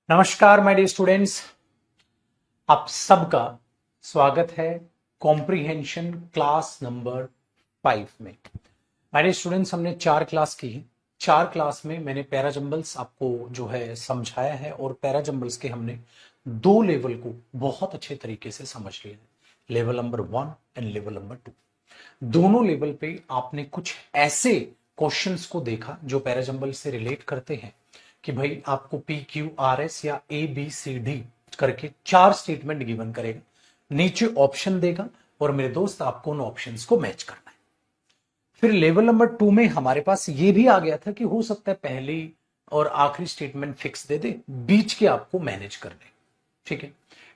नमस्कार my dear students, आप सबका स्वागत है कॉम्प्रिहेंशन क्लास नंबर 5 में। माय डियर स्टूडेंट्स, हमने 4 क्लास की है। 4 क्लास में मैंने पैराजंबल्स आपको जो है समझाया है और पैराजंबल्स के हमने 2 लेवल को बहुत अच्छे तरीके से समझ लिया है, level number 1 and level number 2। दोनों लेवल पे आपने कुछ ऐसे क्वेश्चंस को देखा जो पैराजंबल से रिलेट करते हैं कि भाई आपको पी क्यू आर एस या ए बी सी डी करके 4 स्टेटमेंट गिवन करेगा, नीचे ऑप्शन देगा और मेरे दोस्त आपको उन ऑप्शंस को मैच करना है। फिर लेवल नंबर 2 में हमारे पास ये भी आ गया था कि हो सकता है पहली और आखिरी स्टेटमेंट फिक्स दे दे, बीच के आपको मैनेज कर दे। ठीक है,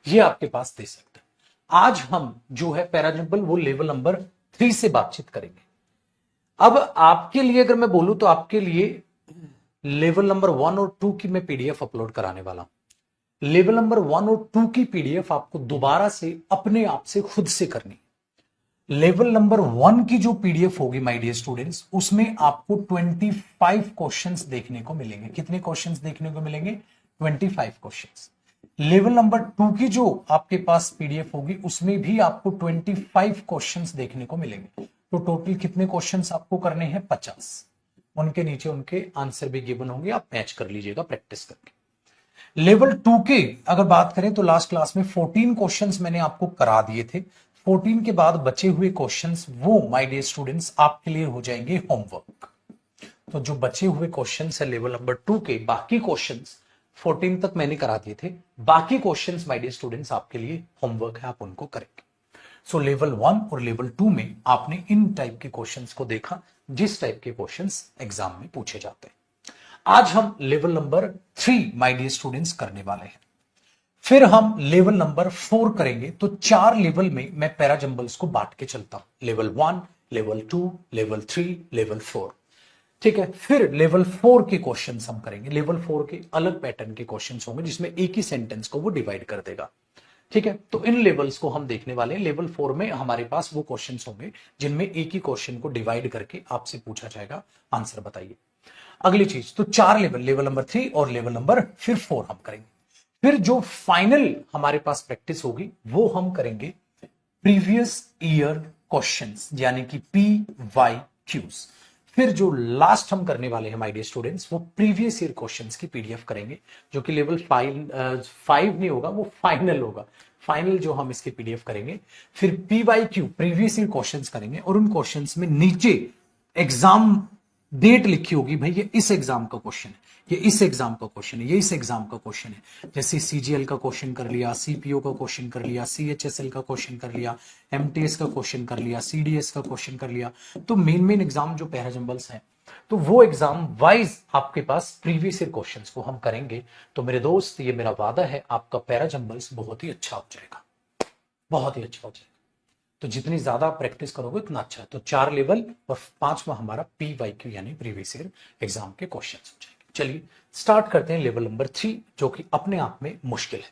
ये आपके पास दे सकता है। आज हम जो है पैराजंबल वो लेवल नंबर 3 से बातचीत करेंगे। अब आपके लिए अगर मैं बोलूं तो आपके लिए लेवल नंबर 1 और 2 की मैं पीडीएफ अपलोड कराने वाला हूं। लेवल नंबर 1 और 2 की पीडीएफ आपको दोबारा से अपने आप से खुद से करनी। लेवल नंबर 1 की जो पीडीएफ होगी माय डियर स्टूडेंट्स, उसमें आपको 25 क्वेश्चंस देखने को मिलेंगे। कितने क्वेश्चंस देखने को मिलेंगे? 25 क्वेश्चंस। लेवल नंबर 2 की जो आपके पास पीडीएफ होगी उसमें भी आपको 25 क्वेश्चंस देखने को मिलेंगे। तो टोटल कितने क्वेश्चंस आपको करने हैं? 50। उनके नीचे उनके आंसर भी गिवन होंगे, आप मैच कर लीजिएगा प्रैक्टिस करके। लेवल 2 के अगर बात करें तो लास्ट क्लास में 14 क्वेश्चंस मैंने आपको करा दिए थे। 14 के बाद बचे हुए क्वेश्चंस वो माय डियर स्टूडेंट्स आपके लिए हो जाएंगे होमवर्क। तो जो बचे हुए क्वेश्चंस है लेवल नंबर 2 के, बाकी क्वेश्चंस 14 तक मैंने करा दिए थे, बाकी क्वेश्चंस माय डियर स्टूडेंट्स आपके लिए होमवर्क है, आप उनको करेंगे। सो लेवल 1 और लेवल 2 में आपने इन टाइप के क्वेश्चंस को देखा, जिस टाइप के क्वेश्चंस एग्जाम में पूछे जाते हैं। आज हम level number 3 my dear students करने वाले हैं। फिर हम लेवल नंबर 4 करेंगे। तो 4 लेवल में मैं पैराजंबल्स को बांट के चलता हूं, लेवल 1, लेवल 2, लेवल 3, लेवल 4। ठीक है, फिर लेवल 4 के क्वेश्चंस हम करेंगे। लेवल 4 के अलग पैटर्न के क्वेश्चंस होंगे जिसमें एक ही सेंटेंस को वो डिवाइड कर देगा। ठीक है, तो इन लेवल्स को हम देखने वाले हैं। लेवल 4 में हमारे पास वो क्वेश्चंस होंगे जिनमें एक ही क्वेश्चन को डिवाइड करके आपसे पूछा जाएगा, आंसर बताइए। अगली चीज, तो 4 लेवल, लेवल नंबर 3 और लेवल नंबर फिर 4 हम करेंगे। फिर जो फाइनल हमारे पास प्रैक्टिस होगी वो हम करेंगे प्रीवियस ईयर क्वेश्चंस, यानी कि PYQs। फिर जो लास्ट हम करने वाले हैं माय डियर स्टूडेंट्स, वो प्रीवियस ईयर क्वेश्चंस की पीडीएफ करेंगे, जो कि लेवल 5 नहीं होगा, वो फाइनल होगा। फाइनल जो हम इसकी पीडीएफ करेंगे। फिर PYQ प्रीवियस ईयर क्वेश्चंस करेंगे और उन क्वेश्चंस में नीचे एग्जाम डेट लिखी होगी, भाई ये इस एग्जाम का क्वेश्चन है, ये इस एग्जाम का क्वेश्चन है, ये इस एग्जाम का क्वेश्चन है। जैसे सीजीएल का क्वेश्चन कर लिया, सीपीओ का क्वेश्चन कर लिया, सीएचएसएल का क्वेश्चन कर लिया, एमटीएस का क्वेश्चन कर लिया, सीडीएस का क्वेश्चन कर लिया। तो मेन एग्जाम जो पैराजंबल्स हैं, तो वो एग्जाम वाइज आपके पास प्रीवियस ईयर क्वेश्चंस को हम करेंगे। तो मेरे दोस्त, ये मेरा वादा है, आपका पैराजंबल्स बहुत ही अच्छा हो जाएगा, बहुत ही अच्छा हो जाएगा। तो जितनी ज्यादा प्रैक्टिस करोगे उतना अच्छा है। तो 4 लेवल और 5वां हमारा PYQ यानी प्रीवियस ईयर एग्जाम के क्वेश्चन हो जाएंगे। चलिए स्टार्ट करते हैं लेवल नंबर 3, जो कि अपने आप में मुश्किल है।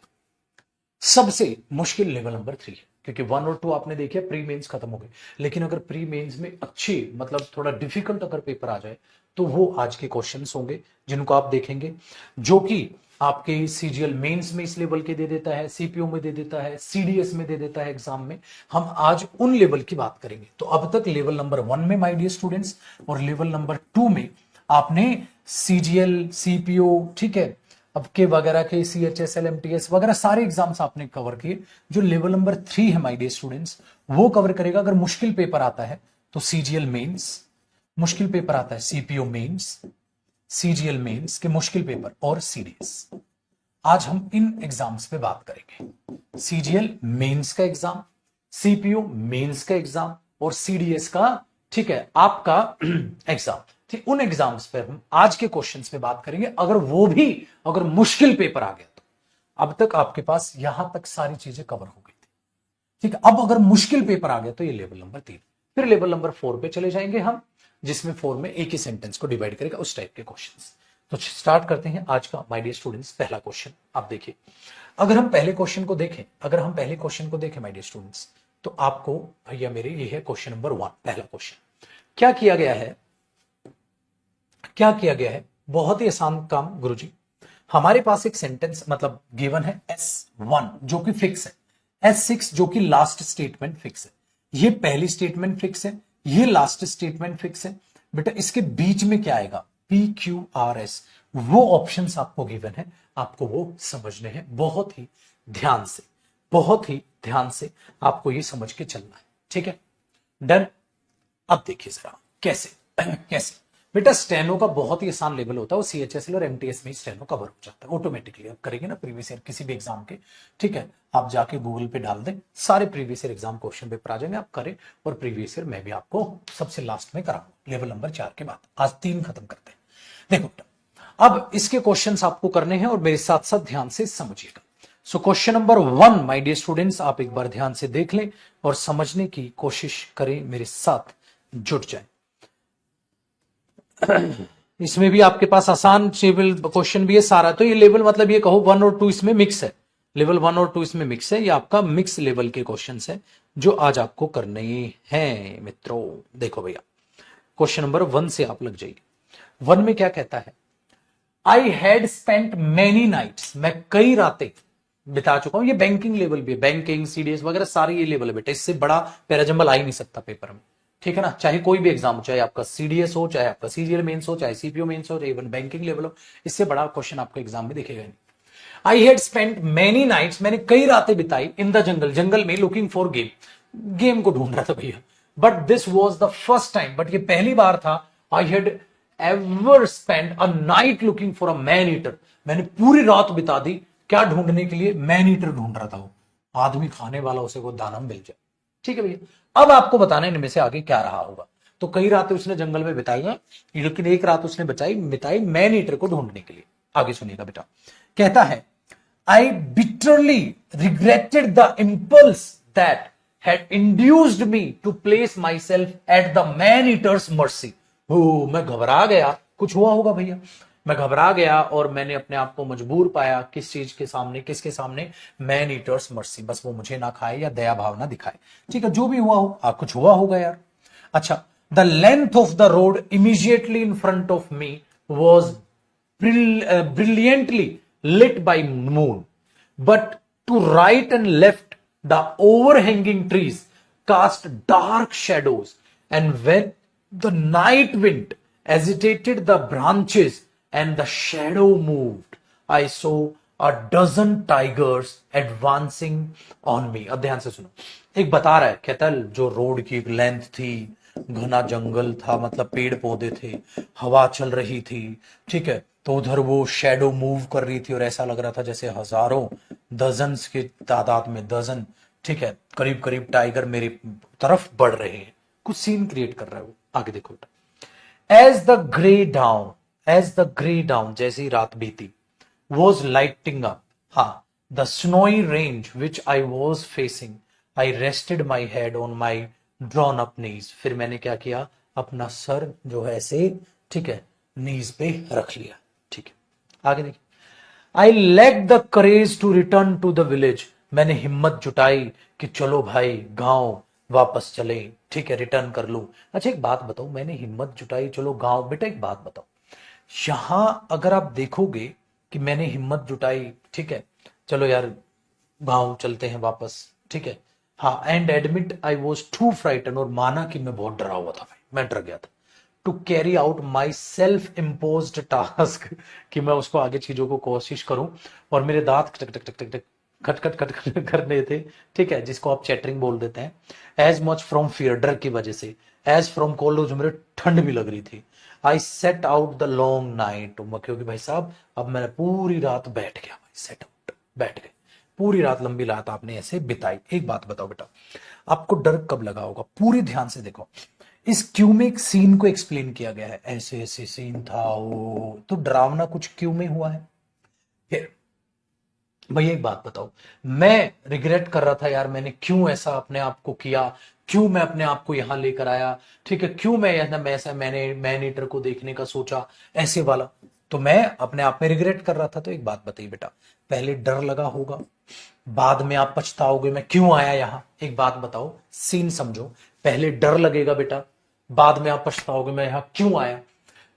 सबसे मुश्किल लेवल नंबर 3 है, क्योंकि 1 और 2 आपने देखे, प्री मेंस खत्म हो गए। लेकिन अगर प्री मेंस में अच्छे मतलब थोड़ा डिफिकल्ट अगर पेपर आ जाए तो वो आज के क्वेश्चंस होंगे जिनको आप देखेंगे, जो कि आपके सीजीएल मेंस में इस लेवल के दे देता है, सीपीओ में दे देता है, सीडीएस में दे देता है एग्जाम में। हम आज उन लेवल की बात करेंगे। तो अब तक लेवल नंबर 1 में माय डियर स्टूडेंट्स और लेवल नंबर 2 में आपने सीजीएल, सीपीओ, ठीक है, अब के वगैरह के सीएचएसएल, एमटीएस वगैरह सारे एग्जाम्स आपने कवर किए। जो लेवल नंबर 3 है माय डियर स्टूडेंट्स, वो कवर करेगा। अगर मुश्किल पेपर आता है तो सीजीएल मेंस, मुश्किल पेपर आता है सीपीओ मेंस, सीजीएल मेंस के मुश्किल पेपर और सीडीएस। आज हम इन एग्जाम्स पे बात करेंगे। सीजीएल मेंस का एग्जाम, सीपीओ मेंस का एग्जाम और सीडीएस का, ठीक है, आपका एग्जाम। ठीक, उन एग्जाम्स पर हम आज के क्वेश्चंस पे बात करेंगे। अगर मुश्किल पेपर आ गया तो अब तक आपके पास यहां तक सारी चीजें कवर हो गई थी। ठीक है, अब अगर मुश्किल पेपर आ गया तो ये लेवल नंबर 3। फिर लेवल नंबर 4 पे चले जाएंगे हम, जिसमें 4 में एक ही सेंटेंस को डिवाइड करेगा, उस टाइप के क्वेश्चंस। तो स्टार्ट करते हैं आज का माय डियर स्टूडेंट्स पहला क्वेश्चन। आप देखिए, अगर हम पहले क्वेश्चन को देखें माय डियर स्टूडेंट्स, तो आपको भैया मेरे ये है क्वेश्चन नंबर 1, पहला क्वेश्चन। क्या किया गया है, बहुत ही आसान काम गुरुजी। हमारे पास एक सेंटेंस मतलब गिवन है S1 जो कि फिक्स है, S6 जो कि लास्ट स्टेटमेंट फिक्स है। ये पहली स्टेटमेंट फिक्स है, ये लास्ट स्टेटमेंट फिक्स है। बेटा इसके बीच में क्या आएगा, PQRS, वो ऑप्शंस आपको गिवन है, आपको वो समझने हैं। बहुत ही ध्यान से, बहुत ही ध्यान से आपको ये समझ के चलना है, ठीक है, डन। अब देखिए जरा कैसे कैसे। बेटा स्टेनो का बहुत ही आसान लेवल होता है, वो CHSL और MTS में ही स्टेनो कवर हो जाता है ऑटोमेटिकली। आप करेंगे ना प्रीवियस ईयर किसी भी एग्जाम के, ठीक है, आप जाके गूगल पे डाल दें, सारे previous year exam question paper आ जाएंगे, आप करें। और प्रीवियस ईयर मैं भी आपको सबसे लास्ट में कराऊंगा लेवल नंबर 4 के बाद। आज 3 खत्म करते हैं। देखो बेटा अब इसके क्वेश्चन आपको करने हैं और मेरे साथ साथ ध्यान से समझिएगा। So question number 1 my dear students, आप एक बार ध्यान से देख लें और समझने की कोशिश करें, मेरे साथ जुट जाए। इसमें भी आपके पास आसान लेवल क्वेश्चन भी है सारा, तो ये लेवल मतलब ये कहो 1 और 2 इसमें मिक्स है, लेवल 1 और 2 इसमें मिक्स है। ये आपका मिक्स लेवल के क्वेश्चंस है जो आज आपको करने हैं मित्रों। देखो भैया क्वेश्चन नंबर 1 से आप लग जाइए। 1 में क्या कहता है, I had spent many nights, मैं कई रातें बिता चुका हूं। ये बैंकिंग लेवल भी है, बैंकिंग CDS वगैरह सारे ये लेवल है बेटा, इससे बड़ा पैराजंबल आ ही नहीं सकता पेपर में, ठीक है ना। चाहे कोई भी एग्जाम हो, चाहे आपका CDS हो, चाहे आपका CGL मेंस हो, चाहे CPO मेंस हो, चाहे इवन बैंकिंग लेवल हो, इससे बड़ा क्वेश्चन आपको एग्जाम में दिखेगा नहीं। I had spent many nights, मैंने कई रातें बिताई इन द जंगल, जंगल में, लुकिंग फॉर गेम, गेम को ढूंढ रहा था भैया। But this was the first time, but ये पहली बार था, I had ever spend a night looking for a man eater, मैंने पूरी रात बिता दी क्या ढूंढने के लिए, मैन ईटर ढूंढ रहा था वो, आदमी खाने वाला, उसे वो दाना मिल जाए, ठीक है भैया। अब आपको बताना है इनमें से आगे क्या रहा होगा। तो कई रातें उसने जंगल में बिताई हैं, लेकिन एक रात उसने बिताई मैन ईटर को ढूंढने के लिए। आगे सुनिएगा बेटा, कहता है I bitterly regretted the impulse that had induced me to place myself at the man eater's mercy। मैं घबरा गया, कुछ हुआ होगा भैया, मैं घबरा गया और मैंने अपने आप को मजबूर पाया किस चीज के सामने, किसके सामने, मैन ईटर्स मर्सी, बस वो मुझे ना खाए या दया भावना दिखाए, ठीक है, जो भी हुआ हो, कुछ हुआ होगा यार। अच्छा, the length of the road immediately in front of me was brilliantly lit by moon, but to right and left the overhanging trees cast dark shadows, and when the night wind agitated the branches and the shadow moved, I saw a dozen tigers advancing on me। अब ध्यान से सुनो, एक बता रहा है, कहता है जो रोड की एक लेंथ थी, घना जंगल था, मतलब पेड़ पौधे थे, हवा चल रही थी, ठीक है, तो उधर वो शेडो मूव कर रही थी और ऐसा लग रहा था जैसे हजारों, डजन्स की तादाद में, डजन, ठीक है, करीब करीब टाइगर मेरी तरफ बढ़ रहे हैं, कुछ सीन क्रिएट कर रहा है वो। आगे देखो बेटा, एज द ग्रे डाउन, जैसे ही रात बीती, वॉज लाइटिंग अप, हाँ, the snowy range which I was facing, I rested my head on my drawn up knees, फिर मैंने क्या किया, अपना सर जो है ऐसे, ठीक है, नीज पे रख लिया, ठीक है। आगे देखिए, I lack the courage to return to the village, मैंने हिम्मत जुटाई कि चलो भाई गांव वापस चले, ठीक है, रिटर्न कर लूं। अच्छा एक बात बताओ, मैंने हिम्मत जुटाई चलो गांव, बेटा एक बात बताओ, यहां अगर आप देखोगे कि मैंने हिम्मत जुटाई, ठीक है, चलो यार गांव चलते हैं वापस, ठीक है, हाँ, and admit I was too frightened, और माना कि मैं बहुत डरा हुआ था भाई, मैं डर गया था, to carry out my self imposed task, कि मैं उसको आगे चीजों को कोशिश करूं, और मेरे दांत टक टक टक टक टक खट खट खट खट कर रहे थे, ठीक है, जिसको आप चैटरिंग बोल देते हैं। एज मच फ्रॉम फियर, डर की वजह से, एज फ्रॉम कोल्ड, मुझे ठंड भी लग रही थी। I set out the long night, क्योंकि भाई साहब अब मैंने पूरी रात बैठ गया भाई, सेट आउट, बैठ गए, पूरी रात लंबी रात आपने ऐसे बिताई। एक बात बताओ बेटा, आपको डर कब लगा होगा, पूरी ध्यान से देखो, इस क्यू में एक सीन को एक्सप्लेन किया गया है, ऐसे ऐसे सीन था वो, तो डरावना कुछ क्यू में हुआ है। फिर भैया एक बात बताओ, मैं रिग्रेट कर रहा था यार, मैंने क्यों ऐसा अपने आप को किया, क्यों मैं अपने आप को यहां लेकर आया, ठीक है, क्यों मैं ऐसा मैंने मैन ईटर को देखने का सोचा ऐसे वाला, तो मैं अपने आप में रिग्रेट कर रहा था। तो एक बात बताइए बेटा, पहले डर लगा होगा, बाद में आप पछताओगे मैं क्यों आया यहां। एक बात बताओ, सीन समझो, पहले डर लगेगा बेटा, बाद में आप पछताओगे मैं यहां क्यों आया।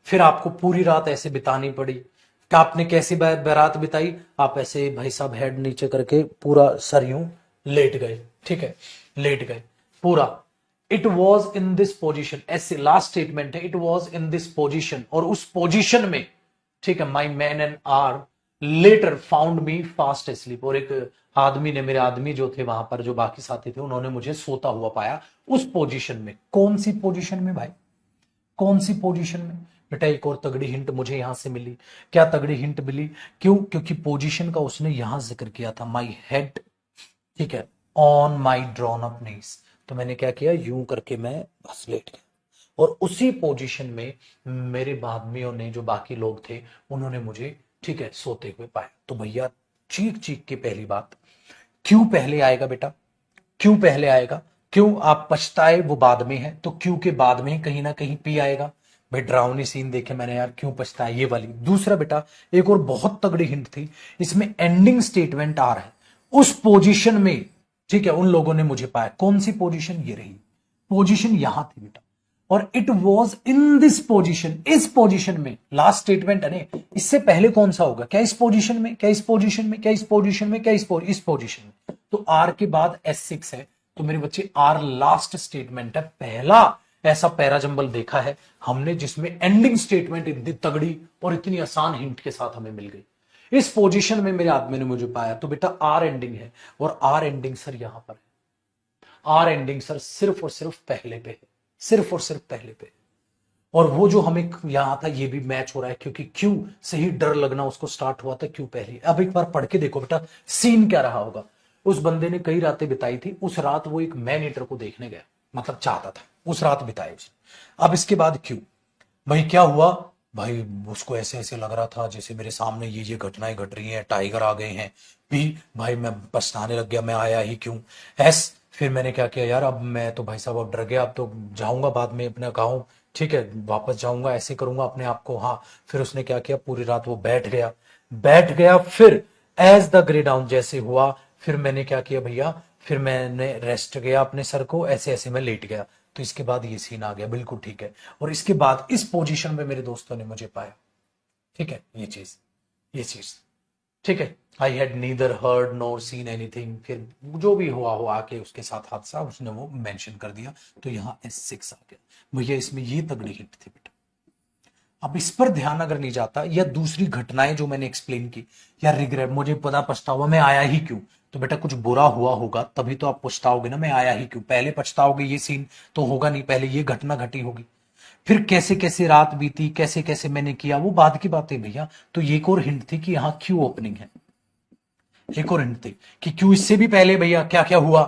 फिर आपको पूरी रात ऐसे बितानी पड़ी। क्या आपने कैसी बारात बिताई? आप ऐसे भाई साहब हेड नीचे करके पूरा सर यूं लेट गए, ठीक है, लेट गए पूरा। It was in this position, ऐसे लास्ट स्टेटमेंट है, it was in this position, और उस पोजिशन में, ठीक है, my man and are later found me fast asleep, और एक आदमी ने, मेरे आदमी जो थे वहां पर, जो बाकी साथी थे, उन्होंने मुझे सोता हुआ पाया उस पोजीशन में। कौन सी पोजीशन में भाई? कौन सी पोजीशन में? बेटा एक और तगड़ी हिंट मुझे यहां से मिली। क्या तगड़ी हिंट मिली? क्यों? क्योंकि पोजीशन का उसने यहां जिक्र किया था, माई हेड, ठीक है, ऑन माई ड्रॉन अप नीज। तो मैंने क्या किया, यूं करके मैं बस लेट गया, और उसी पोजीशन में मेरे आदमियों ने, जो बाकी लोग थे, उन्होंने मुझे, ठीक है, सोते हुए पाया। तो भैया चीख चीख के पहली बात, क्यों पहले आएगा बेटा? क्यों पहले आएगा? क्यों आप पछताए वो बाद में है, तो क्यों के बाद में कहीं ना कहीं पी आएगा। भाई डरावनी सीन देखे मैंने यार, क्यों पछताए, ये वाली। दूसरा बेटा, एक और बहुत तगड़ी हिंट थी इसमें, एंडिंग स्टेटमेंट आ रहा है उस पोजीशन में, ठीक है, उन लोगों ने मुझे पाया। कौन सी पोजीशन? ये रही पोजीशन, यहां थी बेटा, और it was in this position, इस पोजीशन में। लास्ट स्टेटमेंट है, इससे पहले कौन सा होगा? क्या इस पोजीशन में, क्या इस पोजीशन में, क्या इस पोजीशन में, क्या इस पोजीशन में? तो आर के बाद S6 है, तो मेरे बच्चे आर लास्ट स्टेटमेंट है। पहला ऐसा पैराजंबल देखा है हमने जिसमें एंडिंग स्टेटमेंट इतनी तगड़ी और इतनी आसान हिंट के साथ हमें मिल गई। इस पोजीशन में मेरे आदमी ने मुझे पाया, तो बेटा आर एंडिंग है, और आर एंडिंग सर यहां पर है। आर एंडिंग सर सिर्फ और सिर्फ पहले पे है, सिर्फ और सिर्फ पहले पे। और वो जो हमें यहां था, ये भी मैच हो रहा है, क्योंकि क्यों से ही डर लगना उसको स्टार्ट हुआ था, क्यों पहले। अब एक बार पढ़ के देखो बेटा, सीन क्या रहा होगा। उस बंदे ने कई रातें बिताई थी, उस रात वो एक मैन ईटर को देखने गया, मतलब चाहता था, उस रात बिताई उसने। अब इसके बाद क्यों भाई, क्या हुआ भाई? उसको ऐसे ऐसे लग रहा था जैसे मेरे सामने ये घटनाएं घट रही हैं, टाइगर आ गए हैं भी। भाई मैं पछताने लग गया, मैं आया ही क्यों। एस फिर मैंने क्या किया यार, अब मैं तो भाई साहब अब डर गया, अब तो जाऊंगा बाद में अपने गाँव, ठीक है, वापस जाऊंगा, ऐसे करूंगा अपने आप को। हाँ, फिर उसने क्या किया, पूरी रात वो बैठ गया, बैठ गया। फिर एज द ग्रे डाउन जैसे हुआ, फिर मैंने क्या किया भैया, फिर मैंने रेस्ट गया अपने सर को, ऐसे ऐसे मैं लेट गया। तो इसके बाद ये सीन आ गया, बिल्कुल ठीक है। और इसके बाद इस पोजीशन में मेरे दोस्तों ने मुझे पाया, ठीक है, ये चीज, ठीक है। I had neither heard NOR scene anything, फिर जो भी हुआ हो आके उसके साथ हादसा, उसने वो मेंशन कर दिया। तो यहाँ S6 आ गया भैया, इसमें ये तगड़ी हिट थी बेटा। अब इस पर ध्यान अगर नहीं जाता, या दूसरी घटनाएं जो मैंने एक्सप्लेन की, या रिग्रेट, मुझे पता पछतावा, मैं आया ही क्यों, तो बेटा कुछ बुरा हुआ होगा तभी तो आप पछताओगे ना, मैं आया ही क्यों। पहले पछताओगे ये सीन तो होगा नहीं, पहले ये घटना घटी होगी। फिर कैसे कैसे रात बीती, कैसे कैसे मैंने किया, वो बाद की बातें भैया। तो ये एक और हिंट थी कि यहाँ क्यों ओपनिंग है, एक और हिंट थी कि क्यों इससे भी पहले भैया क्या क्या हुआ,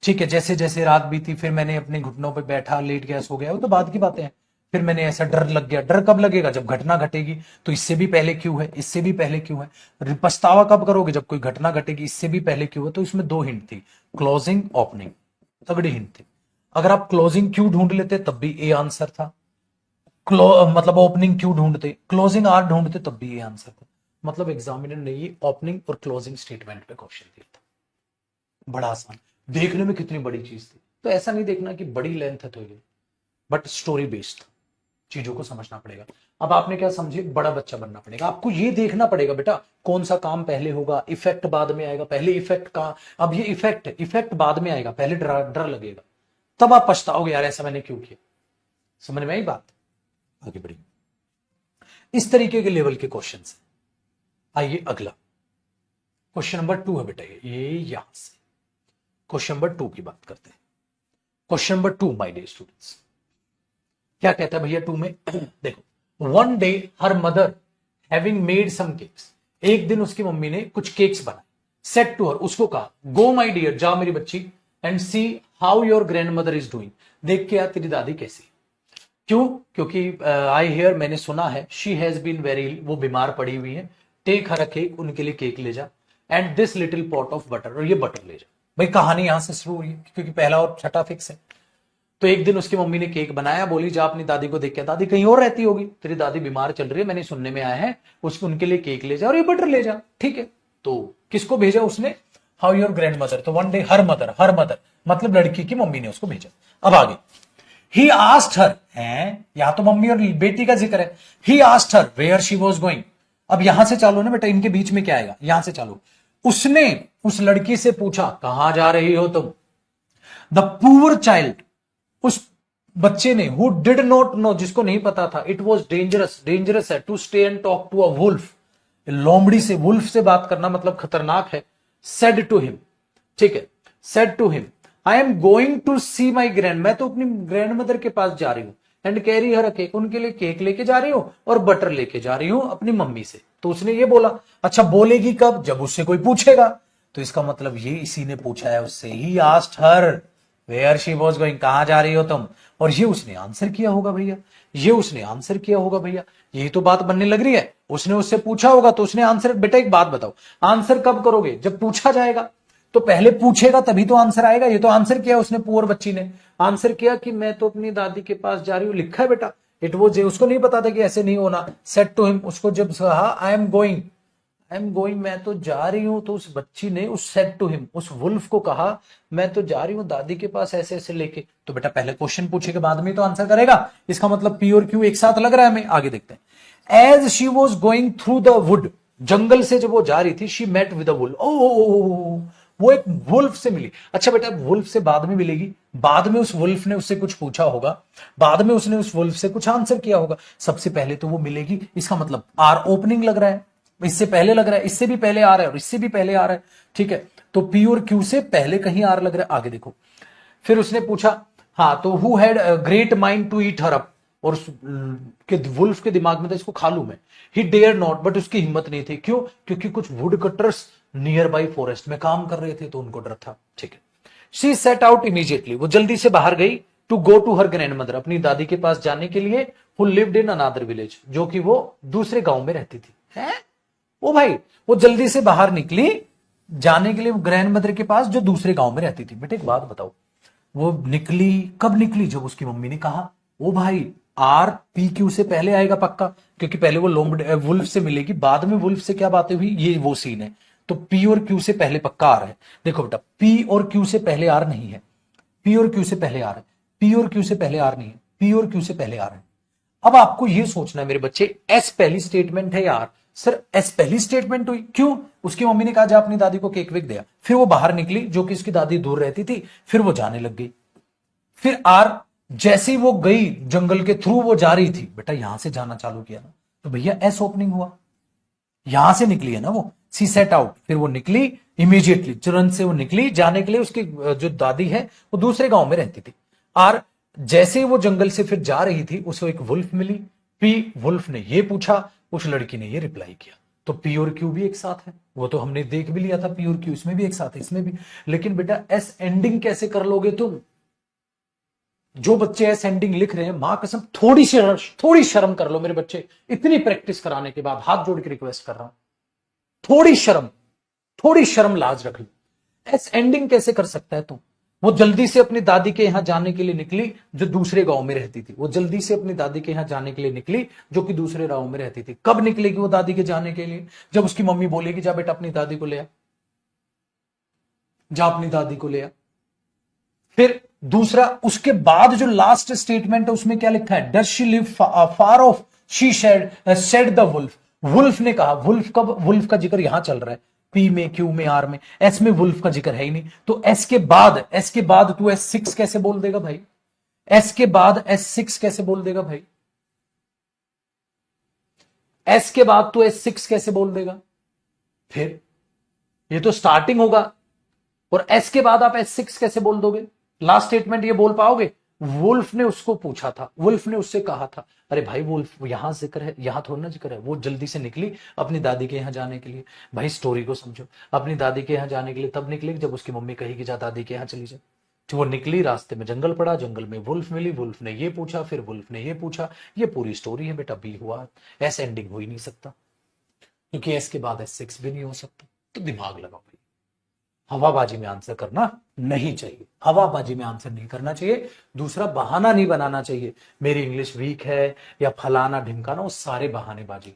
ठीक है। जैसे जैसे रात बीती, फिर मैंने अपने घुटनों पे बैठा, लेट गया, सो गया, वो तो बाद की बातें हैं। फिर मैंने ऐसा डर लग गया, डर कब लगेगा, जब घटना घटेगी। तो इससे भी पहले क्यों है, इससे भी पहले क्यों है। पछतावा कब करोगे, जब कोई घटना घटेगी, इससे भी पहले क्यों है। तो इसमें दो हिंट थी, क्लोजिंग, ओपनिंग, तगड़ी हिंट थी। अगर आप क्लोजिंग क्यों ढूंढ लेते तब भी ए आंसर था, मतलब ओपनिंग क्यों ढूंढते, क्लोजिंग आर ढूंढते तब भी ये आंसर था। मतलब एग्जामिनर ने ये ओपनिंग और क्लोजिंग स्टेटमेंट पे क्वेश्चन दिया था। बड़ा आसान, देखने में कितनी बड़ी चीज थी। तो ऐसा नहीं देखना कि बड़ी लेंथ है तो ये, बट स्टोरी बेस्ड चीजों को समझना पड़ेगा। अब आपने क्या समझे, बड़ा बच्चा बनना पड़ेगा आपको, ये देखना पड़ेगा बेटा कौन सा काम पहले होगा, इफेक्ट बाद में आएगा, पहले इफेक्ट का। अब ये इफेक्ट बाद में आएगा, पहले डर लगेगा, तब आप पछताओगे यार ऐसा मैंने क्यों किया। समझ में आई बात? आगे बढ़ी, इस तरीके के लेवल के क्वेश्चन है। आइए अगला क्वेश्चन नंबर 2 है बेटा, ये यहां से क्वेश्चन नंबर 2 की बात करते हैं। Question number 2 my dear students, क्या कहता है भैया 2 में देखो, one day her mother having made some cakes, एक दिन उसकी मम्मी ने कुछ केक्स बनाए। सेट टू हर, उसको कहा, गो माय डियर, जा मेरी बच्ची, and see how your grand mother is doing, देख के यार तेरी दादी कैसी। क्यों? क्योंकि आई हियर, मैंने सुना है, शी हैज बीन वेरी, वो बीमार पड़ी हुई है। टेक हर अ केक, उनके लिए केक ले जा, and this little pot of butter, और ये बटर ले जा। भाई कहानी यहां से शुरू हुई है, क्योंकि पहला और छठा फिक्स है। तो एक दिन उसकी मम्मी ने केक बनाया, बोली जा अपनी दादी को देख के, दादी कहीं और रहती होगी, तेरी दादी बीमार चल रही है, मैंने सुनने में आया है, उसको उनके लिए केक ले जा और ये बटर ले जा, ठीक है। तो किसको भेजा उसने, हाउ योर ग्रैंड मदर। तो वन डे हर मदर मतलब लड़की की मम्मी ने उसको भेजा। अब आगे, ही आस्क्ड हर, है यहां तो मम्मी और बेटी का जिक्र है। He asked her where she was going. अब यहां से चालू ना बेटा, इनके बीच में क्या आएगा, यहां से चालू। उसने उस लड़की से पूछा कहां जा रही हो तुम। द पुअर चाइल्ड, उस बच्चे ने, हु डिड नॉट नो, जिसको नहीं पता था, इट वॉज डेंजरस, डेंजरस है to stay and talk to a wolf, लोमड़ी से, वुल्फ से बात करना मतलब खतरनाक है। सेड टू हिम, ठीक है, said to him I am going to see my grand, मैं तो अपनी ग्रैंड मदर के पास जा रही हूं, and carry her a cake, उनके लिए केक लेके जा रही हूं और बटर लेके जा रही हूं अपनी मम्मी से। तो उसने ये बोला। अच्छा बोलेगी कब, जब उससे कोई पूछेगा। तो इसका मतलब ये इसी ने पूछा है उससे, he asked her where she was going, कहां जा रही हो तुम, और ये उसने आंसर किया होगा भैया, ये उसने आंसर किया होगा भैया, यही तो बात बनने लग रही है। उसने उससे पूछा होगा तो उसने आंसर, बेटा एक बात बताओ, आंसर कब करोगे, जब पूछा जाएगा। तो पहले पूछेगा तभी तो आंसर आएगा। ये तो आंसर किया उसने, पुअर बच्ची ने आंसर किया कि मैं तो अपनी दादी के पास जा रही हूं, लिखा है बेटा। इट वॉज, उसको नहीं पता था कि ऐसे नहीं होना। सेड टू हिम, उसको जब कहा आई am going, I am going, मैं तो जा रही हूं, तो उस बच्ची ने उस सेड टू हिम, उस वुल्फ को कहा मैं तो जा रही हूं दादी के पास ऐसे ऐसे लेके। तो बेटा पहले क्वेश्चन पूछेगा बाद में तो आंसर करेगा। इसका मतलब पी और क्यू एक साथ लग रहा है हमें। आगे देखते हैं। As she was going through the wood, जंगल से जब वो जा रही थी, she met with a wolf, ओ वो एक वुल्फ से मिली। अच्छा बेटा वुल्फ से बाद में मिलेगी, बाद में उस वुल्फ ने उससे कुछ पूछा होगा, बाद में उसने उस वुल्फ से कुछ आंसर किया होगा, सबसे पहले तो वो मिलेगी। इसका मतलब आर ओपनिंग लग रहा है, इससे पहले लग रहा है, इससे भी पहले आ रहा है और इससे भी पहले आ रहा है, ठीक है। तो पी और क्यू से पहले कहीं आर लग रहा है। आगे देखो, फिर उसने पूछा, हाँ तो who had great mind to eat her up, और के वुल्फ के दिमाग में था इसको खा लू मैं। ही डेयर नॉट, बट उसकी हिम्मत नहीं थी, क्यों, क्योंकि कुछ would cutters near by forest में काम कर रहे थे तो उनको डर था, ठीक है। शी सेट आउट इमीडिएटली, वो जल्दी से बाहर गई, to go to her grandmother, अपनी दादी के पास जाने के लिए, who lived in another village, जो कि वो दूसरे गांव में रहती थी। है वो भाई, वो जल्दी से बाहर निकली जाने के लिए ग्रैंड मदर के पास जो दूसरे गांव में रहती थी। बेटे एक बात बताओ, वो निकली कब निकली, जब उसकी मम्मी ने कहा। ओ भाई, आर पी क्यू से पहले आएगा पक्का, क्योंकि पहले वो वुल्फ से मिलेगी, बाद में वुल्फ से क्या बातें हुई, ये वो सीन है। तो पी और क्यू से पहले पक्का आर है। देखो बेटा, पी और क्यू से पहले आर नहीं है, पी और क्यू से पहले आर है, पी और क्यू से पहले आर नहीं है, पी और क्यू से पहले आर है। अब आपको यह सोचना है मेरे बच्चे, एस पहली स्टेटमेंट है यार, सर एस पहली स्टेटमेंट हुई, क्यों, उसकी मम्मी ने कहा जा अपनी दादी को केक वेक दिया, फिर वो बाहर निकली, जो कि उसकी दादी दूर रहती थी, फिर वो जाने लग गई। फिर आर, जैसे ही वो गई जंगल के थ्रू वो जा रही थी, बेटा यहां से जाना चालू किया ना, तो भैया एस ओपनिंग हुआ, यहां से निकली है ना वो, सी सेट आउट, फिर वो निकली इमीडिएटली, तुरंत से वो निकली जाने के लिए, उसकी जो दादी है वो दूसरे गांव में रहती थी। आर, जैसे वो जंगल से फिर जा रही थी, उसे एक वुल्फ मिली, पी वुल्फ ने ये पूछा, उस लड़की ने ये रिप्लाई किया। तो पी और क्यू भी एक साथ है, वो तो हमने देख भी लिया था, पी और क्यू इसमें भी एक साथ है, इसमें भी। लेकिन बेटा एस एंडिंग कैसे कर लोगे तुम, जो बच्चे एस एंडिंग लिख रहे हैं, मां कसम थोड़ी शर्म कर लो मेरे बच्चे, इतनी प्रैक्टिस कराने के बाद हाथ जोड़ के रिक्वेस्ट कर रहा हूं, थोड़ी शर्म लाज रख लो। एस एंडिंग कैसे कर सकता है तू, वो जल्दी से अपनी दादी के यहां जाने के लिए निकली, जो दूसरे गांव में रहती थी, वो जल्दी से अपनी दादी के यहां जाने के लिए निकली, जो कि दूसरे गांव में रहती थी। कब निकलेगी वो दादी के जाने के लिए, जब उसकी मम्मी बोलेगी जा बेटा अपनी दादी को ले आ, जा अपनी दादी को ले आ। फिर दूसरा, उसके बाद जो लास्ट स्टेटमेंट है उसमें क्या लिखा है, does she live far off, she said the wolf, wolf ने कहा, वुल्फ कब, वुल्फ का जिक्र यहां चल रहा है, पी में, क्यू में, आर में, एस में वुल्फ का जिक्र है ही नहीं, तो एस के बाद तू एस सिक्स कैसे बोल देगा भाई, एस के बाद एस सिक्स कैसे बोल देगा भाई, एस के बाद तू एस सिक्स कैसे बोल देगा, फिर ये तो स्टार्टिंग होगा, और एस के बाद आप एस सिक्स कैसे बोल दोगे, लास्ट स्टेटमेंट ये बोल पाओगे। वुल्फ ने उसको पूछा था, वुल्फ ने उससे कहा था, अरे भाई वुल्फ यहां जिक्र है, यहां थोड़ा ना जिक्र है, वो जल्दी से निकली अपनी दादी के यहां जाने के लिए। भाई स्टोरी को समझो, अपनी दादी के यहां जाने के लिए तब निकली जब उसकी मम्मी कही कि जा दादी के यहां चली जाए। तो वो निकली, रास्ते में जंगल पड़ा, जंगल में वुल्फ मिली, वुल्फ ने ये पूछा, फिर वुल्फ ने ये पूछा, ये पूरी स्टोरी है बेटा, बी हुआ, एस एंडिंग हो ही नहीं सकता, क्योंकि एस के बाद एस सिक्स भी नहीं हो सकता। तो दिमाग लगाओ भाई, हवाबाजी में आंसर करना नहीं चाहिए, हवाबाजी में आंसर नहीं करना चाहिए। दूसरा, बहाना नहीं बनाना चाहिए, मेरी इंग्लिश वीक है या फलाना ढिमकाना, वो सारे बहानेबाजी।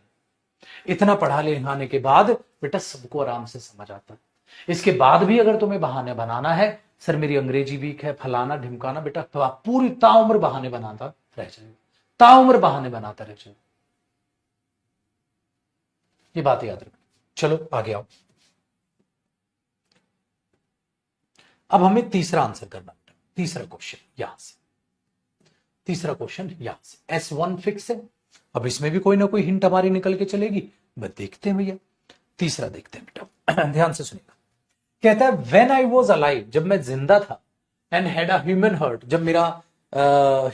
इतना पढ़ा लिखाने के बाद बेटा सबको आराम से समझ आता है। इसके बाद भी अगर तुम्हें बहाने बनाना है, सर मेरी अंग्रेजी वीक है, फलाना ढिमकाना, बेटा तो आप पूरी ताउम्र बहाने बनाता रह जाएगा, ताउम्र बहाने बनाता रह जाएगा। ये बात याद रखो। चलो आगे आओ। अब हमें तीसरा आंसर करना है, तीसरा क्वेश्चन यहां से, तीसरा क्वेश्चन यहां से। S1 फिक्स है, अब इसमें भी कोई ना कोई हिंट हमारी निकल के चलेगी, बस देखते हैं भैया। तीसरा देखते हैं बेटा, ध्यान से सुनिएगा। कहता है व्हेन आई वाज अलाइव, जब मैं जिंदा था, and had a human heart, जब मेरा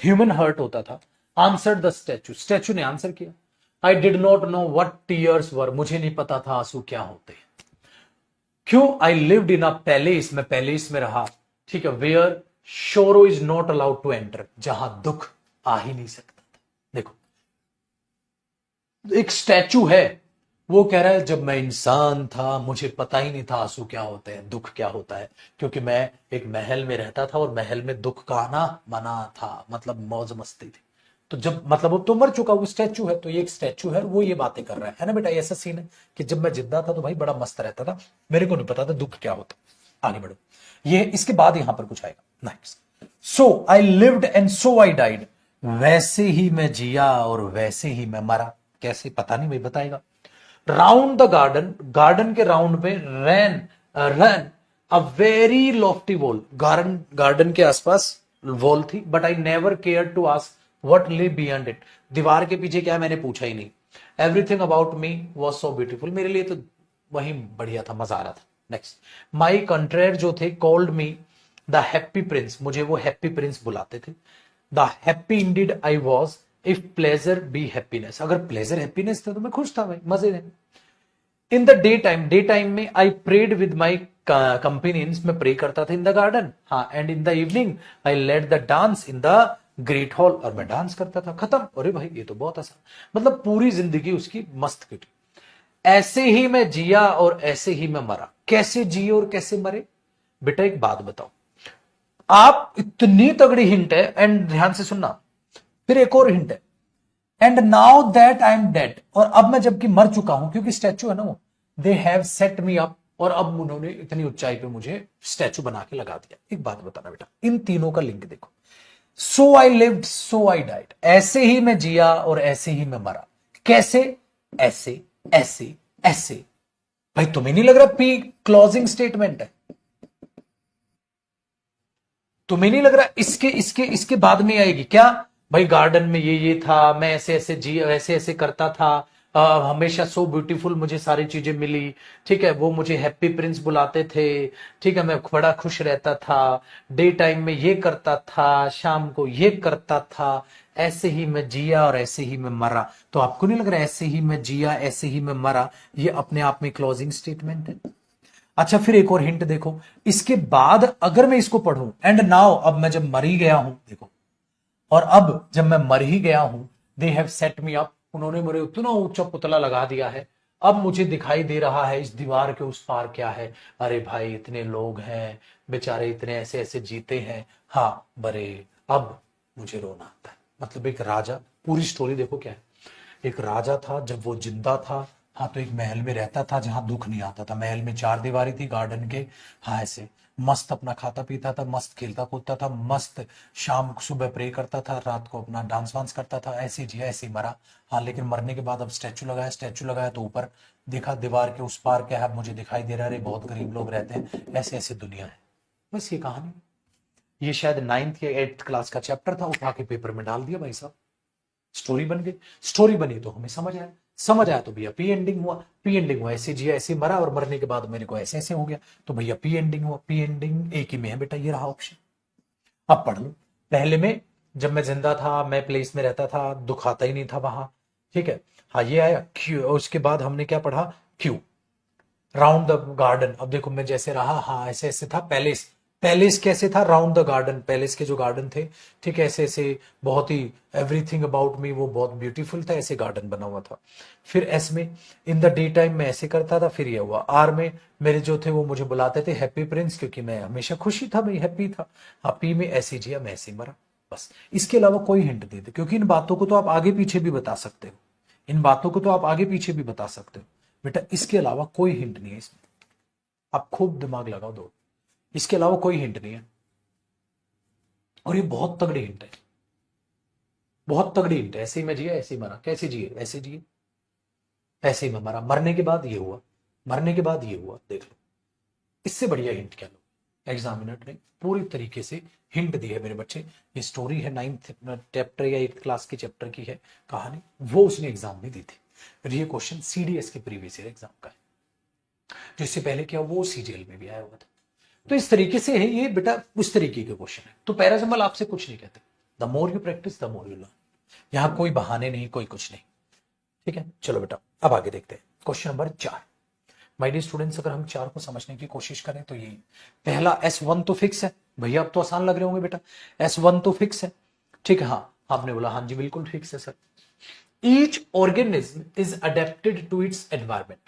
ह्यूमन हर्ट होता था, आंसर्ड द स्टैचू, स्टैचू ने आंसर किया। I did not know what tears were, मुझे नहीं पता था आंसू क्या होते हैं। क्यों? I lived in a palace, मैं पैलेस में रहा, ठीक है, where sorrow is not allowed to enter, जहां दुख आ ही नहीं सकता था। देखो एक स्टैचू है, वो कह रहा है जब मैं इंसान था मुझे पता ही नहीं था आंसू क्या होते हैं, दुख क्या होता है, क्योंकि मैं एक महल में रहता था और महल में दुख का आना मना था, मतलब मौज मस्ती थी। तो जब मतलब वो तो मर चुका, वो स्टैचू है, तो ये एक स्टैचू है, वो ये बातें कर रहा है ना बेटा। ऐसा सीन है कि जब मैं जिंदा था तो भाई बड़ा मस्त रहता था, मेरे को नहीं पता था दुख क्या होता। आगे बढ़ो, ये इसके बाद यहां पर कुछ आएगा next. So I lived and so I died, वैसे ही मैं जिया और वैसे ही मैं मरा। कैसे? पता नहीं भाई, बताएगा। राउंड द गार्डन, गार्डन के राउंड में ran run a very lofty wall, garden garden के आसपास वॉल थी, but I never care to ask what live beyond it, दीवार के पीछे क्या है मैंने पूछा ही नहीं। Everything about me was so beautiful, मेरे लिए तो वही बढ़िया था, मजा आ रहा था। नेक्स्ट, माई कंट्रेर जो थे called me the happy prince, मुझे वो हैप्पी प्रिंस बुलाते थे। The happy indeed I was if pleasure be happiness, अगर प्लेजर हैप्पीनेस था तो मैं खुश था भाई, मजे में। इन द डे टाइम में I prayed with my companions, मैं प्रे करता था इन द गार्डन, हाँ, and in the evening I led the dance in the great hall, और मैं डांस करता था, खत्म। अरे भाई ये तो बहुत आसान, मतलब पूरी जिंदगी उसकी मस्त कटी। ऐसे ही मैं जिया और ऐसे ही मैं मरा। कैसे जिए और कैसे मरे? बेटा एक बात बताओ, आप इतनी तगड़ी हिंट है, एंड ध्यान से सुनना, फिर एक और हिंट है, and now that I am dead, और अब मैं जबकि मर चुका हूं, क्योंकि स्टैचू है ना वो, they have set me up, और अब उन्होंने इतनी ऊंचाई पे मुझे स्टैचू बना के लगा दिया। एक बात बताना बेटा, इन तीनों का लिंक देखो। सो I lived so I died, ऐसे ही मैं जिया और ऐसे ही मैं मरा। कैसे? ऐसे ऐसे ऐसे। भाई तुम्हें नहीं लग रहा पी क्लोजिंग स्टेटमेंट है? तुम्हें नहीं लग रहा इसके इसके इसके बाद में आएगी क्या? भाई गार्डन में ये था, मैं ऐसे ऐसे जी ऐसे ऐसे करता था, हमेशा सो ब्यूटीफुल मुझे सारी चीजें मिली, ठीक है, वो मुझे हैप्पी प्रिंस बुलाते थे, ठीक है, मैं बड़ा खुश रहता था, डे टाइम में ये करता था, शाम को ये करता था, ऐसे ही मैं जिया और ऐसे ही मैं मरा। तो आपको नहीं लग रहा ऐसे ही मैं जिया ऐसे ही मैं मरा ये अपने आप में क्लोजिंग स्टेटमेंट है? अच्छा फिर एक और हिंट देखो, इसके बाद अगर मैं इसको पढ़ूं, एंड नाउ, अब मैं जब मर ही गया हूं, देखो, और अब जब मैं मर ही गया हूं, they have set me up, उन्होंने मुझे उतना ऊंचा पुतला लगा दिया है, अब मुझे दिखाई दे रहा है इस दीवार के उस पार क्या है। अरे भाई इतने लोग हैं बेचारे, इतने ऐसे ऐसे जीते हैं, हाँ बरे, अब मुझे रोना आता है। मतलब एक राजा, पूरी स्टोरी देखो क्या है, एक राजा था जब वो जिंदा था, हाँ, तो एक महल में रहता था जहां दुख नहीं आता था, महल में चार दीवारी थी गार्डन के, हाँ, ऐसे मस्त अपना खाता पीता था, मस्त खेलता कूदता था, मस्त शाम सुबह प्रे करता था, रात को अपना डांस वांस करता था, ऐसे जिया ऐसे ही मरा। हाँ, लेकिन मरने के बाद अब स्टैचू लगाया तो ऊपर देखा दीवार के उस पार क्या है, मुझे दिखाई दे रहा है बहुत गरीब लोग रहते हैं, ऐसे ऐसे दुनिया है। बस ये कहानी, ये शायद 9th या 8th क्लास का चैप्टर था, उठा के पेपर में डाल दिया भाई साहब, स्टोरी बन गई। स्टोरी बनी तो हमें समझ आया, समझ आया तो भैया पी एंडिंग हुआ, पी एंडिंग हुआ ऐसे जिया ऐसे मरा, और मरने के बाद मेरे को ऐसे ऐसे हो गया, तो भैया पी एंडिंग हुआ। पी एंडिंग एक ही में है बेटा, ये रहा ऑप्शन। अब पढ़ लो, पहले में जब मैं जिंदा था, मैं प्लेस में रहता था, दुख आता ही नहीं था वहां, ठीक है, हाँ ये आया क्यू, उसके बाद हमने क्या पढ़ा, क्यू, राउंड द गार्डन, अब देखो मैं जैसे रहा, हाँ ऐसे ऐसे था, पैलेस, पैलेस कैसे था, राउंड द गार्डन, पैलेस के जो गार्डन थे, ठीक है, ऐसे ऐसे बहुत ही, एवरीथिंग अबाउट मी वो बहुत ब्यूटीफुल था, ऐसे गार्डन बना हुआ था। फिर एस में इन द डे टाइम में ऐसे करता था, फिर ये हुआ। आर में मेरे जो थे वो मुझे बुलाते थे हैप्पी प्रिंस, क्योंकि मैं हमेशा खुशी था भाई, हैप्पी था। हाँ, पी में ऐसे जिया मैं ऐसे मरा। बस इसके अलावा कोई हिंट दे दे, क्योंकि इन बातों को तो आप आगे पीछे भी बता सकते हो, इन बातों को तो आप आगे पीछे भी बता सकते हो बेटा, इसके अलावा कोई हिंट नहीं है इसमें, आप खूब दिमाग लगाओ दो। इसके अलावा कोई हिंट नहीं है। और ये बहुत तगड़ी हिंट है, बहुत तगड़ी हिंट है। ऐसे ही मैं जिया, ऐसे ही मरा, कैसे जिए, ऐसे जिए, ऐसे ही मैं मरा, मरने के बाद ये हुआ, मरने के बाद ये हुआ, देख लो। इससे बढ़िया हिंट क्या लो, एग्जामिनर ने पूरी तरीके से हिंट दी है मेरे बच्चे। ये स्टोरी है 9th चैप्टर या 8th क्लास के चैप्टर की है कहानी, वो उसने एग्जाम में दी थी। और ये क्वेश्चन सीडीएस के प्रीवियस ईयर एग्जाम का है, जो इससे पहले क्या वो सीजीएल में भी आया हुआ था। तो इस तरीके से है ये बेटा, उस तरीके के क्वेश्चन है। तो पैरासिम्बल आपसे कुछ नहीं कहते, the more you practice the more you learn. यहां कोई बहाने नहीं, कोई कुछ नहीं, ठीक है। चलो बेटा अब आगे देखते हैं question number 4। My dear students, अगर हम 4 को समझने की कोशिश करें तो ये पहला S1 तो फिक्स है भैया, अब तो आसान लग रहे होंगे बेटा। S1 तो फिक्स है, ठीक है। हाँ आपने बोला हाँ जी बिल्कुल फिक्स है sir. Each organism is adapted to its environment.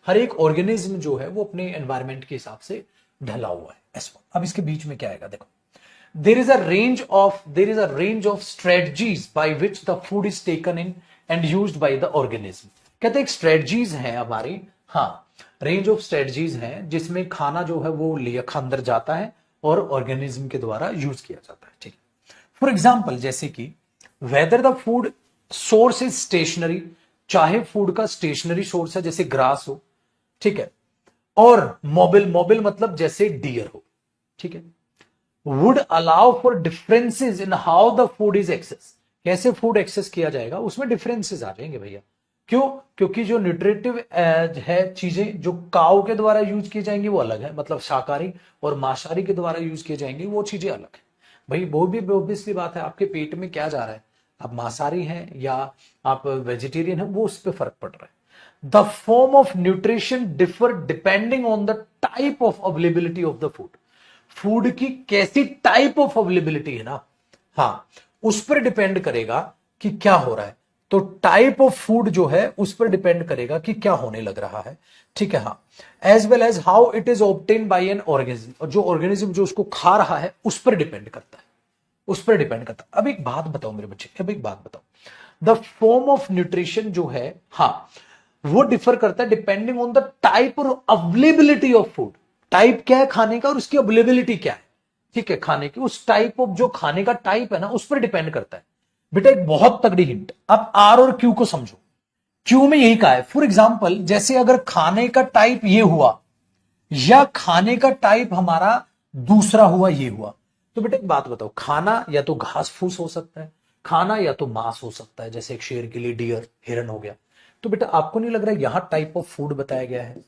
हर एक ऑर्गेनिज्म जो है वो अपने एनवायरमेंट के हिसाब से ढला हुआ है, S1। अब इसके बीच में क्या आएगा, देखो, there is a range of strategies by which the food is taken in and used by the organism। कहते हैं स्ट्रेटजीज है हमारी, हाँ रेंज ऑफ स्ट्रेटजीज है जिसमें खाना जो है वो लिया अंदर जाता है और ऑर्गेनिज्म के द्वारा यूज किया जाता है, ठीक है। फॉर एग्जाम्पल जैसे कि whether the food source is stationary, चाहे फूड का स्टेशनरी सोर्स है जैसे ग्रास हो, ठीक है, और मोबिल मतलब जैसे डियर हो, ठीक है। Would allow for differences in how the food is access. कैसे फूड एक्सेस किया जाएगा उसमें डिफरेंसेस आ जाएंगे भैया। क्यों? क्योंकि जो न्यूट्रिटिव है चीजें जो काऊ के द्वारा यूज की जाएंगी वो अलग है, मतलब शाकाहारी और मांसाहारी के द्वारा यूज किए जाएंगे वो चीजें अलग है भाई। वो भी ऑब्वियसली बात है, आपके पेट में क्या जा रहा है, आप मांसाहारी हैं या आप वेजिटेरियन हैं, वो उस पर फर्क पड़ रहा है। The form of nutrition differ depending on the type of availability of the food. Food की कैसी टाइप ऑफ अवेलेबिलिटी है ना, हाँ उस पर डिपेंड करेगा कि क्या हो रहा है। तो टाइप ऑफ फूड जो है उस पर डिपेंड करेगा कि क्या होने लग रहा है, ठीक है। हाँ as well as how it is obtain by an organism, और जो ऑर्गेनिज्म जो उसको खा रहा है उस पर डिपेंड करता है, उस पर डिपेंड करता है। अब एक बात बताओ मेरे बच्चे, अब एक बात बताओ, द फॉर्म ऑफ न्यूट्रिशन जो है हाँ वो डिफर करता है डिपेंडिंग ऑन द टाइप और अवेलेबिलिटी ऑफ फूड। टाइप क्या है खाने का और उसकी अवेलेबिलिटी क्या है, ठीक है, खाने की उस टाइप ऑफ जो खाने का टाइप है ना उस पर डिपेंड करता है बेटा। एक बहुत तगड़ी हिंट, अब आर और क्यू को समझो। क्यू में यही कहा है, फॉर एग्जाम्पल जैसे अगर खाने का टाइप ये हुआ या खाने का टाइप हमारा दूसरा हुआ ये हुआ, तो बेटा एक बात बताओ, खाना या तो घास फूस हो सकता है, खाना या तो मांस हो सकता है, जैसे एक शेर के लिए डियर हिरन हो गया। तो बेटा आपको नहीं लग रहा है यहां टाइप ऑफ फूड बताया गया है,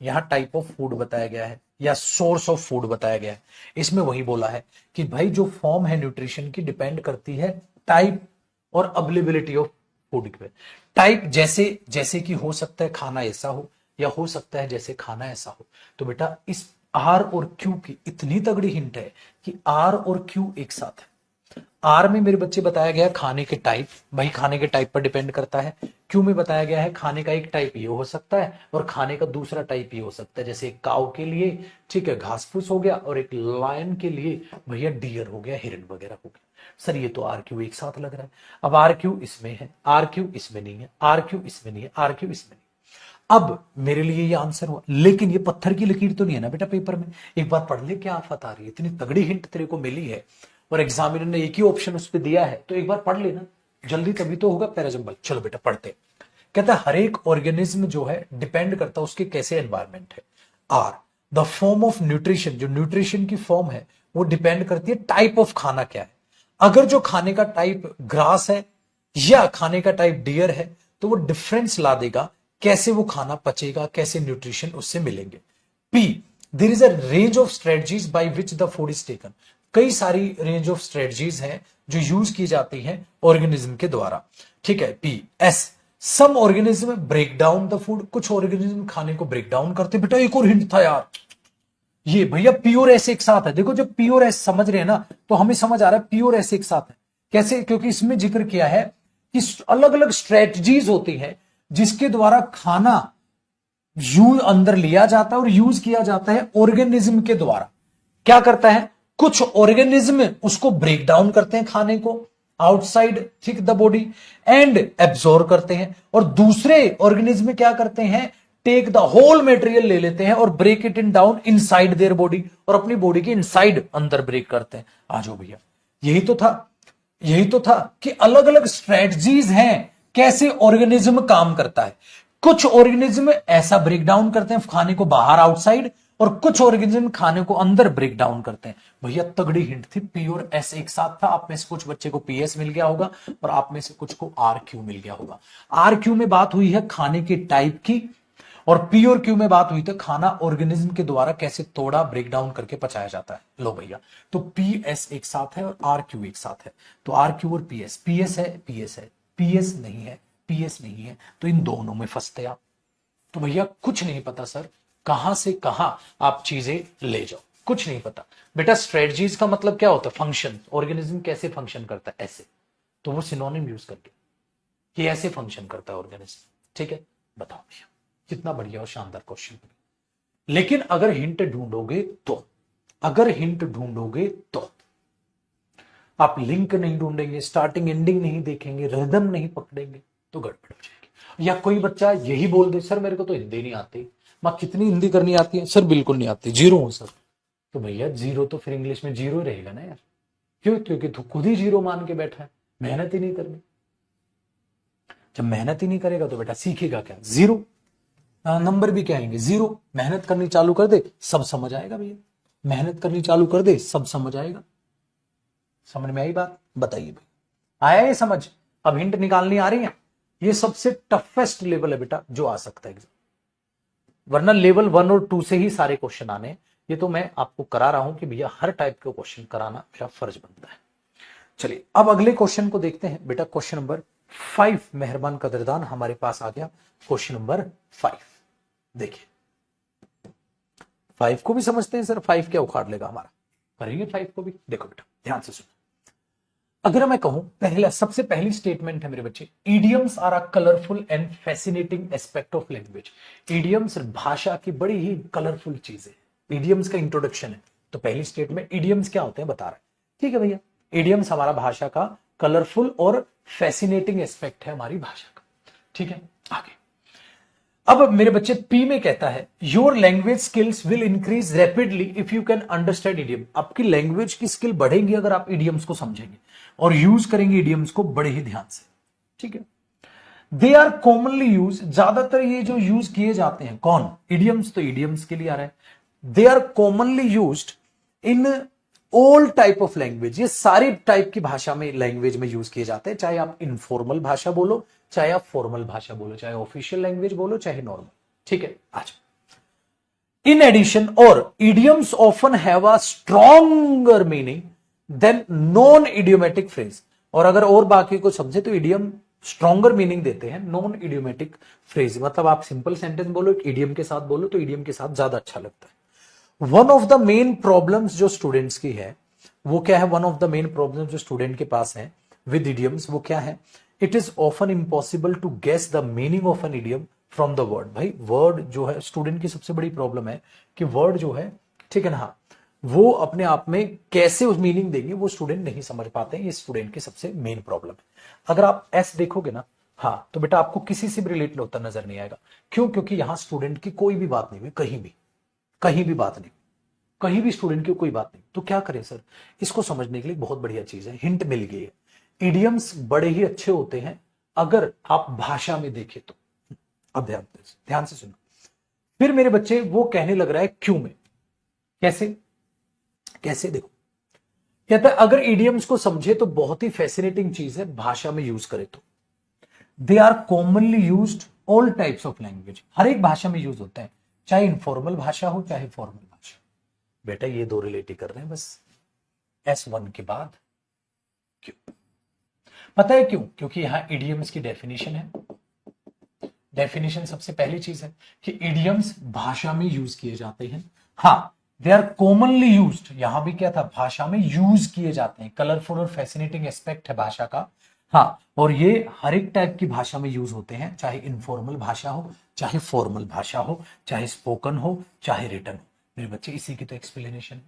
यहां टाइप ऑफ फूड बताया गया है या सोर्स ऑफ फूड बताया गया है। इसमें वही बोला है कि भाई जो फॉर्म है न्यूट्रिशन की डिपेंड करती है टाइप और अवेलेबिलिटी ऑफ फूड पे। टाइप जैसे कि हो सकता है खाना ऐसा हो या हो सकता है जैसे खाना ऐसा हो। तो बेटा इस आर और क्यू की इतनी तगड़ी हिंट है कि आर और क्यू एक साथ है। आर में मेरे बच्चे बताया गया खाने के टाइप, भाई खाने के टाइप पर डिपेंड करता है। क्यू में बताया गया है खाने का एक टाइप ये हो सकता है और खाने का दूसरा टाइप ये हो सकता है, जैसे एक काऊ के लिए ठीक है घास फूस हो गया और एक लायन के लिए भैया डियर हो गया, हिरन वगैरह हो गया। सर ये तो आर क्यू एक साथ लग रहा है। अब आर क्यू इसमें है, आर क्यू इसमें नहीं है, आर क्यू इसमें नहीं है, आर क्यू इसमें नहीं। अब मेरे लिए ये आंसर हुआ, लेकिन ये पत्थर की लकीर तो नहीं है ना बेटा पेपर में। एक बार पढ़ ले क्या आफत आ रही है, इतनी तगड़ी हिंट तेरे को मिली है और एग्जामिनर ने एक ही ऑप्शन उस पर दिया है, तो एक बार पढ़ लेना जल्दी, तभी तो होगा पैराजम्बल। चलो बेटा पढ़ते। कहता है हर एक ऑर्गेनिज्म जो है डिपेंड करता है उसके कैसे एनवायरमेंट है। Are the form of nutrition, जो न्यूट्रिशन की फॉर्म है वो डिपेंड करती है टाइप ऑफ खाना क्या है। अगर जो खाने का टाइप ग्रास है या खाने का टाइप डियर है तो वो डिफरेंस ला देगा कैसे वो खाना पचेगा, कैसे न्यूट्रिशन उससे मिलेंगे। P there is a range of strategies by which the food is taken. कई सारी रेंज ऑफ स्ट्रेटजीज हैं जो यूज की जाती हैं ऑर्गेनिज्म के द्वारा, ठीक है। P S some organism break down the food, कुछ ऑर्गेनिज्म खाने को ब्रेक डाउन करते। बेटा एक और हिंट था यार, ये भैया पी और एस एक साथ है। देखो जब पी और एस समझ रहे हैं ना तो हमें समझ आ रहा है पी और एस एक साथ है। कैसे? क्योंकि इसमें जिक्र किया है कि अलग अलग स्ट्रेटजीज होती है जिसके द्वारा खाना यूज अंदर लिया जाता है और यूज किया जाता है ऑर्गेनिज्म के द्वारा। क्या करता है, कुछ ऑर्गेनिज्म उसको ब्रेक डाउन करते हैं खाने को आउटसाइड ठीक द बॉडी एंड एब्जॉर्ब करते हैं, और दूसरे ऑर्गेनिज्म क्या करते हैं टेक द होल मटेरियल ले लेते हैं और break it in down inside their body, और अपनी बॉडी के इनसाइड अंदर ब्रेक करते हैं। आ जाओ भैया, यही तो था कि अलग अलग स्ट्रेटजीज हैं कैसे ऑर्गेनिज्म काम करता है। कुछ ऑर्गेनिज्म ऐसा ब्रेक डाउन करते हैं खाने को बाहर आउटसाइड, और कुछ ऑर्गेनिज्म खाने को अंदर ब्रेक डाउन करते हैं। भैया तगड़ी हिंट थी, पी और एस एक साथ था। आप में से कुछ बच्चे को पीएस मिल गया होगा और आप में से कुछ को आर क्यू मिल गया होगा। आर क्यू में बात हुई है खाने के टाइप की, और पी और क्यू में बात हुई थी खाना ऑर्गेनिज्म के द्वारा कैसे तोड़ा ब्रेक डाउन करके पचाया जाता है। लो भैया, तो पी एस एक साथ है और आर क्यू एक साथ है, तो आर क्यू और पीएस, पीएस है पीएस है, पीएस नहीं है पीएस नहीं है, तो इन दोनों में फंसते आप। तो भैया कुछ नहीं पता सर, कहां से कहां आप चीजें ले जाओ, कुछ नहीं पता। बेटा स्ट्रेटजीज का मतलब क्या होता है? फंक्शन, ऑर्गेनिज्म कैसे फंक्शन करता है, ऐसे। तो वो सिनोनिम यूज करके कि ऐसे फंक्शन करता है ऑर्गेनिज्म। ठीक है, बताओ भैया, कितना बढ़िया और शानदार क्वेश्चन। लेकिन अगर हिंट ढूंढोगे तो आप लिंक नहीं ढूंढेंगे, स्टार्टिंग एंडिंग नहीं देखेंगे, रिदम नहीं पकड़ेंगे, तो गड़बड़ हो जाएगी। या कोई बच्चा यही बोल दे, सर मेरे को तो हिंदी नहीं आती, मां कितनी हिंदी करनी आती है? सर बिल्कुल नहीं आती, जीरो हूं सर। तो भैया जीरो तो फिर इंग्लिश में जीरो रहेगा ना यार। क्यों? क्योंकि तू खुद ही जीरो मान के बैठा है, मेहनत ही नहीं करनी। जब मेहनत ही नहीं करेगा तो बेटा सीखेगा क्या? जीरो। नंबर भी क्या आएंगे? जीरो। मेहनत करनी चालू कर दे, सब समझ आएगा भैया। मेहनत करनी चालू कर दे, सब समझ आएगा। समझ में आई बात? बताइए भाई, आया ये समझ? अब हिंट निकालनी आ रही है। ये सबसे टफेस्ट लेवल है बेटा जो आ सकता है एग्जाम, वरना लेवल 1 और 2 से ही सारे क्वेश्चन आने। ये तो मैं आपको करा रहा हूं कि भैया हर टाइप के क्वेश्चन कराना मेरा फर्ज बनता है। चलिए अब अगले क्वेश्चन को देखते हैं बेटा। क्वेश्चन नंबर 5, मेहरबान कदरदान, हमारे पास आ गया क्वेश्चन नंबर 5। देखिए 5 को भी समझते हैं सर, 5 क्या उखाड़ लेगा हमारा, करेंगे 5 को भी। देखो बेटा ध्यान से सुनो, अगर मैं कहूं पहला, सबसे पहली स्टेटमेंट है मेरे बच्चे, idioms are a colourful and fascinating aspect of language. Idioms भाषा की बड़ी ही कलरफुल चीज है। इडियम्स का इंट्रोडक्शन है, तो पहली स्टेटमेंट इडियम्स क्या होते हैं बता रहा है। ठीक है भैया, इडियम्स हमारा भाषा का कलरफुल और फैसिनेटिंग एस्पेक्ट है हमारी भाषा का। ठीक है, आगे अब मेरे बच्चे पी में कहता है your language skills will increase rapidly if you can understand idiom. आपकी लैंग्वेज की स्किल बढ़ेगी अगर आप इडियम्स को समझेंगे और यूज करेंगे इडियम्स को बड़े ही ध्यान से। ठीक है, दे आर कॉमनली यूज, ज्यादातर ये जो यूज किए जाते हैं, कौन? इडियम्स, तो इडियम्स के लिए आ रहा है। They are commonly used in all type of language, ये सारी टाइप की भाषा में, लैंग्वेज में यूज किए जाते हैं, चाहे आप इनफॉर्मल भाषा बोलो, चाहे आप फॉर्मल भाषा बोलो, चाहे ऑफिशियल लैंग्वेज बोलो, चाहे नॉर्मल। ठीक है, आज इन एडिशन, और idioms often have a stronger meaning than non idiomatic phrase. और अगर और बाकी को समझे तो इडियम स्ट्रॉन्गर मीनिंग देते हैं नॉन इडियोमेटिक फ्रेज। मतलब आप सिंपल सेंटेंस बोलो इडियम के साथ बोलो तो इडियम के साथ ज्यादा अच्छा लगता है। One of the main problems जो स्टूडेंट्स की है वो क्या है? One of the main problems जो स्टूडेंट के पास है विद इडियम्स वो क्या है? It is often impossible to guess the meaning of an idiom from the word. भाई वर्ड जो है स्टूडेंट की सबसे बड़ी प्रॉब्लम है कि वर्ड जो है, ठीक है ना, हाँ, वो अपने आप में कैसे उस मीनिंग देंगे वो स्टूडेंट नहीं समझ पाते हैं। ये स्टूडेंट की सबसे मेन प्रॉब्लम है। अगर आप एस देखोगे ना, हाँ, तो बेटा आपको किसी से भी रिलेटेड होता नजर नहीं आएगा। क्यों? क्योंकि यहां स्टूडेंट की कोई भी बात नहीं हुई, कहीं भी बात नहीं, कहीं भी स्टूडेंट की कोई बात नहीं। तो क्या करें सर? इसको समझने के लिए बहुत बढ़िया चीज है, हिंट मिल गई है। इडियम्स बड़े ही अच्छे होते हैं अगर आप भाषा में देखें तो। अब ध्यान से सुनो, फिर मेरे बच्चे वो कहने लग रहा है क्यों में। कैसे? कैसे देखो, कहता है अगर इडियम्स को समझे तो बहुत ही फैसिनेटिंग चीज है भाषा में यूज करे तो। They are commonly used all types of language, हर एक भाषा में यूज होता है, चाहे इनफॉर्मल भाषा हो चाहे फॉर्मल भाषा। बेटा ये दो रिलेट कर रहे हैं बस S1 के बाद। क्यों? पता है क्यों? क्योंकि यहां इडियम्स की डेफिनेशन है। डेफिनेशन सबसे पहली चीज है कि इडियम्स भाषा में यूज किए जाते हैं। हाँ, दे आर कॉमनली यूज्ड, यहां भी क्या था? भाषा में यूज किए जाते हैं। कलरफुल और फैसिनेटिंग एस्पेक्ट है भाषा का। हाँ, और ये हर एक टाइप की भाषा में यूज होते हैं, चाहे इनफॉर्मल भाषा हो, चाहे फॉर्मल भाषा हो, चाहे स्पोकन हो, चाहे रिटन हो। मेरे बच्चे इसी की तो एक्सप्लेनेशन।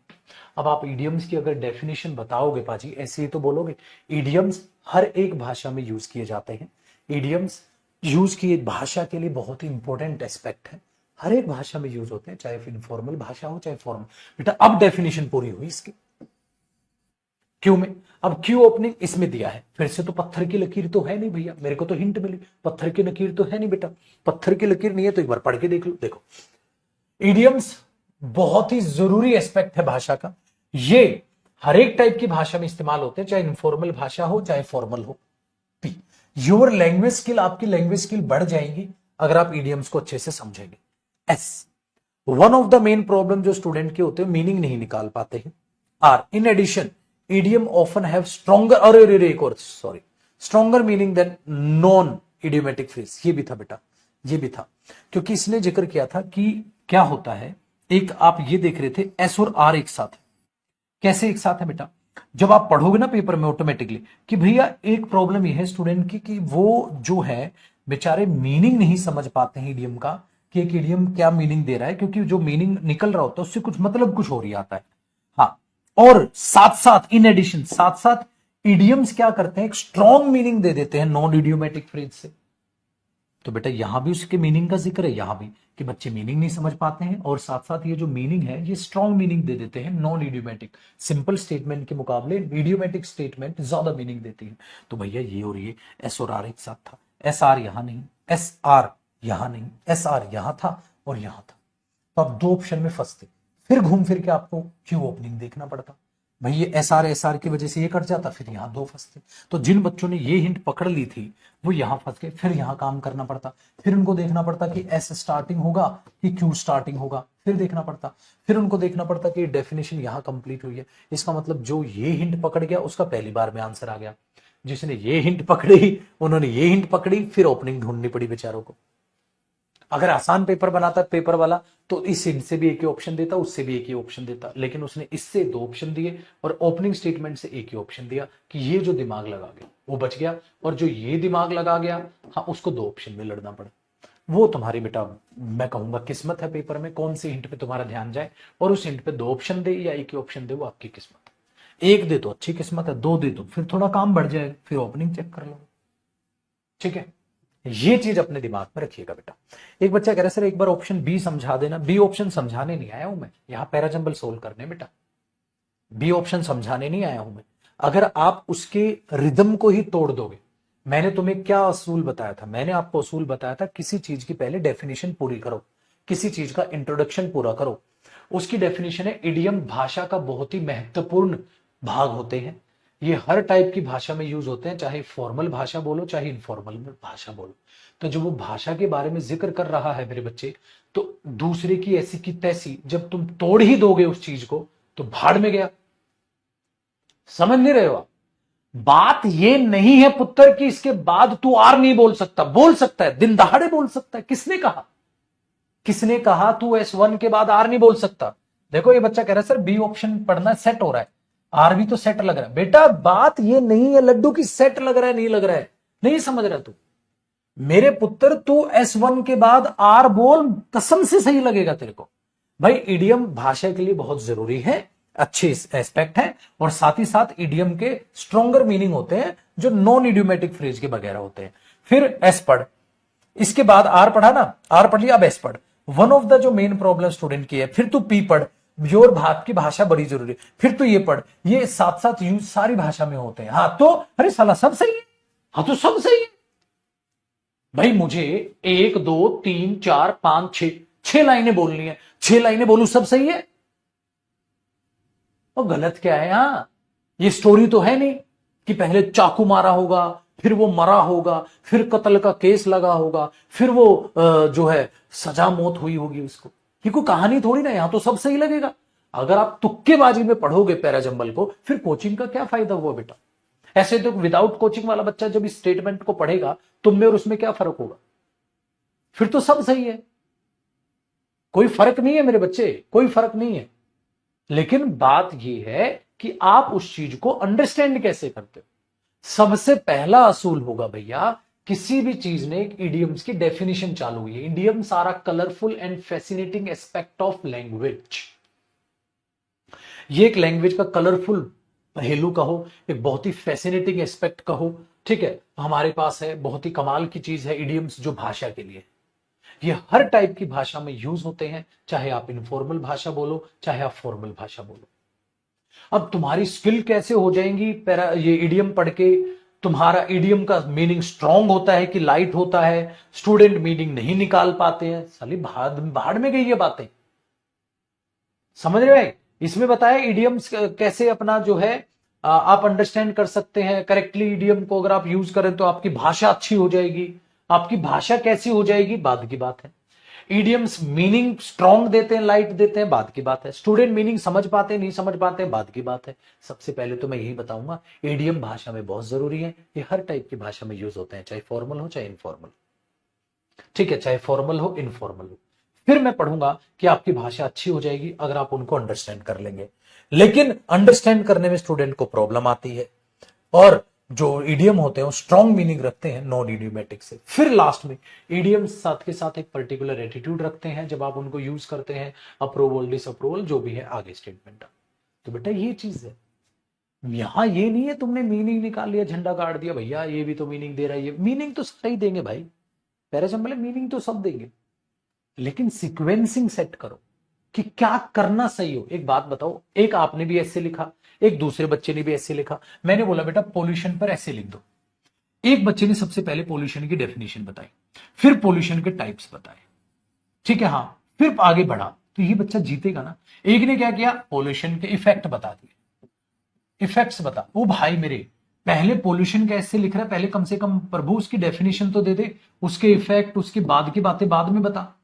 अब आप इडियम्स की अगर डेफिनेशन बताओगे पाजी, ऐसे ही तो बोलोगे, इडियम्स हर एक भाषा में यूज किए जाते हैं। इडियम्स यूज किए भाषा के लिए बहुत ही इंपॉर्टेंट एस्पेक्ट है। हर एक भाषा में यूज होते हैं, चाहे इनफॉर्मल भाषा हो चाहे फॉर्मल। बेटा अब डेफिनेशन पूरी हुई इसकी क्यू में। अब क्यू ओपनिंग इसमें दिया है, फिर से तो पत्थर की लकीर तो है नहीं भैया, मेरे को तो हिंट मिली, पत्थर की लकीर तो है नहीं बेटा, पत्थर की लकीर नहीं है तो एक बार पढ़ के देख लो। देखो इडियम्स बहुत ही जरूरी एस्पेक्ट है भाषा का, ये हर एक टाइप की भाषा में इस्तेमाल होते हैं, चाहे इनफॉर्मल भाषा हो चाहे फॉर्मल हो। पी, योर लैंग्वेज स्किल, आपकी लैंग्वेज स्किल बढ़ जाएंगी अगर आप इडियम्स को अच्छे से समझेंगे। S, one of the main problem जो स्टूडेंट के होते हैं, मीनिंग नहीं निकाल पाते हैं। R, in addition idiom often have stronger, अरे एक और sorry, stronger meaning than non idiomatic phrase. ये भी था बेटा, ये भी था, क्योंकि इसने जिक्र किया था कि क्या होता है, एक आप ये देख रहे थे एस और आर एक साथ है। कैसे एक साथ है बेटा, जब आप पढ़ोगे ना पेपर में ऑटोमेटिकली कि भैया एक प्रॉब्लम यह है स्टूडेंट की कि वो जो है बेचारे मीनिंग नहीं समझ पाते हैं इडियम का, कि एक इडियम क्या मीनिंग दे रहा है, क्योंकि जो मीनिंग निकल रहा होता है उससे कुछ मतलब कुछ हो रही आता है। हाँ, और साथ साथ इन एडिशन साथ साथ इडियम्स क्या करते हैं, एक स्ट्रॉन्ग मीनिंग दे देते हैं नॉन इडियोमेटिक फ्रेज से। तो बेटा यहां भी उसके मीनिंग का जिक्र है, यहां भी कि बच्चे मीनिंग नहीं समझ पाते हैं, और साथ साथ ये जो मीनिंग है ये स्ट्रॉन्ग मीनिंग दे देते हैं नॉन इडियोमेटिक। सिंपल स्टेटमेंट के मुकाबले इडियोमेटिक स्टेटमेंट ज्यादा मीनिंग देती है। तो भैया ये और ये एस और आर एक साथ था, एस आर यहां नहीं, एस आर यहां नहीं, एस आर यहां था और यहां था, तो आप दो ऑप्शन में फंसते, फिर घूम फिर के आपको क्यू ओपनिंग देखना पड़ता। भाई ये एस आर की वजह से ये कट जाता, फिर यहां दो फंसते। तो जिन बच्चों ने ये हिंट पकड़ ली थी वो यहां फंस गए, फिर यहां काम करना पड़ता, फिर उनको देखना पड़ता कि एस स्टार्टिंग होगा कि क्यू स्टार्टिंग होगा, फिर देखना पड़ता, फिर उनको देखना पड़ता कि डेफिनेशन यहां कंप्लीट हुई है। इसका मतलब जो ये हिंट पकड़ गया उसका पहली बार में आंसर आ गया, जिसने ये हिंट पकड़ी उन्होंने ये हिंट पकड़ी, फिर ओपनिंग ढूंढनी पड़ी बेचारों को। अगर आसान पेपर बनाता पेपर वाला तो इस हिंट से भी एक ही ऑप्शन देता, उससे भी एक ही ऑप्शन देता, लेकिन उसने इससे दो ऑप्शन दिए और ओपनिंग स्टेटमेंट से एक ही ऑप्शन दिया कि ये जो दिमाग लगा गया वो बच गया, और जो ये दिमाग लगा गया हाँ उसको दो ऑप्शन में लड़ना पड़ा। वो तुम्हारी बेटा मैं कहूंगा किस्मत है पेपर में, कौन सी हिंट पे तुम्हारा ध्यान जाए, और उस हिंट पे दो ऑप्शन दे या एक ही ऑप्शन दे वो आपकी किस्मत है। एक दे तो अच्छी किस्मत है, दो दे तो फिर थोड़ा काम बढ़ जाएगा, फिर ओपनिंग चेक कर लो। ठीक है, ये चीज अपने दिमाग में रखिएगा बेटा। एक बच्चा कह रहा है सर एक बार ऑप्शन बी समझा देना। बी ऑप्शन समझाने नहीं आया हूं मैं, यहां पैराजंबल सोल्व करने बेटा, बी ऑप्शन समझाने नहीं आया हूं मैं। अगर आप उसके रिदम को ही तोड़ दोगे, मैंने तुम्हें क्या असूल बताया था, मैंने आपको असूल बताया था किसी चीज की पहले डेफिनेशन पूरी करो, किसी चीज का इंट्रोडक्शन पूरा करो। उसकी डेफिनेशन है इडियम भाषा का बहुत ही महत्वपूर्ण भाग होते हैं, ये हर टाइप की भाषा में यूज होते हैं, चाहे फॉर्मल भाषा बोलो चाहे इनफॉर्मल भाषा बोलो। तो जब वो भाषा के बारे में जिक्र कर रहा है मेरे बच्चे, तो दूसरे की ऐसी की तैसी जब तुम तोड़ ही दोगे उस चीज को तो भाड़ में गया। समझ नहीं रहे हो आप? बात ये नहीं है पुत्र कि इसके बाद तू आर नहीं बोल सकता, बोल सकता है, दिन दहाड़े बोल सकता है। किसने कहा, किसने कहा तू S1 के बाद आर नहीं बोल सकता? देखो ये बच्चा कह रहा है सर बी ऑप्शन पढ़ना सेट हो रहा है, आर भी तो सेट लग रहा है। बेटा बात ये नहीं है लड्डू की सेट लग रहा है नहीं लग रहा है, नहीं समझ रहा तू मेरे पुत्र, तू S1 के बाद आर बोल, कसम से सही लगेगा तेरे को। भाई इडियम भाषा के लिए बहुत जरूरी है, अच्छे एस्पेक्ट है, और साथ ही साथ इडियम के स्ट्रॉन्गर मीनिंग होते हैं जो नॉन इडियोमेटिक फ्रेज के वगैरह होते हैं। फिर एस पढ़, इसके बाद आर पढ़ा ना, आर पढ़ लिया, अब एस पढ़। वन ऑफ द जो मेन प्रॉब्लम स्टूडेंट की है, फिर तू पी पढ़, योर भात की भाषा बड़ी जरूरी है, फिर तू ये पढ़, ये साथ साथ यूज सारी भाषा में होते हैं। हाँ तो अरे साला सब सही है, हाँ तो सब सही है भाई। मुझे एक दो तीन चार पांच छह लाइनें बोलनी है, छह लाइनें बोलू सब सही है, और गलत क्या है? यहां ये स्टोरी तो है नहीं कि पहले चाकू मारा होगा, फिर वो मरा होगा, फिर कत्ल का केस लगा होगा, फिर वो जो है सजा मौत हुई होगी उसको। ये कोई कहानी थोड़ी ना, यहां तो सब सही लगेगा। अगर आप तुक्केबाजी में पढ़ोगे पैराजंबल को, फिर कोचिंग का क्या फायदा हुआ बेटा? ऐसे तो विदाउट कोचिंग वाला बच्चा जब इस स्टेटमेंट को पढ़ेगा, तुम में और उसमें क्या फर्क होगा? फिर तो सब सही है, कोई फर्क नहीं है मेरे बच्चे, कोई फर्क नहीं है। लेकिन बात यह है कि आप उस चीज को अंडरस्टैंड कैसे करते हो। सबसे पहला असूल होगा भैया, किसी भी चीज ने एक इडियम्स की डेफिनेशन चालू हुई है। Idioms are a colourful and fascinating aspect of language. ये एक लैंग्वेज का कलरफुल पहलू कहो, एक बहुत ही फैसिनेटिंग एस्पेक्ट कहो, ठीक है, हमारे पास है, बहुत ही कमाल की चीज है इडियम्स जो भाषा के लिए। ये हर टाइप की भाषा में यूज होते हैं, चाहे आप इनफॉर्मल भाषा बोलो चाहे आप फॉर्मल भाषा बोलो। अब तुम्हारी स्किल कैसे हो जाएंगी ये इडियम पढ़ के? तुम्हारा इडियम का मीनिंग स्ट्रांग होता है कि लाइट होता है? स्टूडेंट मीनिंग नहीं निकाल पाते हैं, साली भाड़ में गई ये बातें। समझ रहे भाई? इसमें बताया इडियम्स कैसे अपना जो है आप अंडरस्टैंड कर सकते हैं करेक्टली। इडियम को अगर आप यूज करें तो आपकी भाषा अच्छी हो जाएगी। आपकी भाषा कैसी हो जाएगी बाद की बात है। इडियम्स मीनिंग स्ट्रांग देते हैं, लाइट देते हैं, बाद की बात है। स्टूडेंट मीनिंग समझ पाते हैं नहीं समझ पाते हैं, बाद की बात है। सबसे पहले तो मैं यही बताऊंगा, इडियम भाषा में बहुत जरूरी है। ये हर टाइप की भाषा में यूज होते हैं, चाहे फॉर्मल हो चाहे इनफॉर्मल। ठीक है, चाहे फॉर्मल हो इनफॉर्मल हो। फिर मैं पढ़ूंगा कि आपकी भाषा अच्छी हो जाएगी अगर आप उनको अंडरस्टैंड कर लेंगे। लेकिन अंडरस्टैंड करने में स्टूडेंट को प्रॉब्लम आती है, और जो इडियम होते हैं वो स्ट्रॉन्ग मीनिंग रखते हैं नॉन इडियोमेटिक से। फिर लास्ट में इडियम साथ के साथ एक पर्टिकुलर एटीट्यूड रखते हैं जब आप उनको यूज करते हैं, अप्रूवल डिसअप्रूवल जो भी है आगे स्टेटमेंट। तो बेटा ये चीज है, यहां ये नहीं है तुमने मीनिंग निकाल लिया झंडा गाड़ दिया भैया ये भी तो मीनिंग दे रहा है। ये मीनिंग तो सही देंगे भाई, पैरासिंबल मीनिंग तो सब देंगे, लेकिन सीक्वेंसिंग सेट करो कि क्या करना सही हो। एक बात बताओ, एक आपने भी ऐसे लिखा, एक दूसरे बच्चे ने भी ऐसे लिखा। मैंने बोला बेटा पोल्यूशन पर ऐसे लिख दो। एक बच्चे ने सबसे पहले पोल्यूशन की डेफिनेशन बताई, फिर पोल्यूशन के टाइप्स बताए, ठीक है, हाँ, फिर आगे बढ़ा, तो ये बच्चा जीतेगा ना। एक ने क्या किया, पोल्यूशन के इफेक्ट बता दिए, इफेक्ट्स बता। ओ भाई मेरे, पहले पोल्यूशन कैसे लिख रहा है, पहले कम से कम प्रभु उसकी डेफिनेशन तो दे दे, उसके इफेक्ट उसकी बाद की बातें बाद में बता।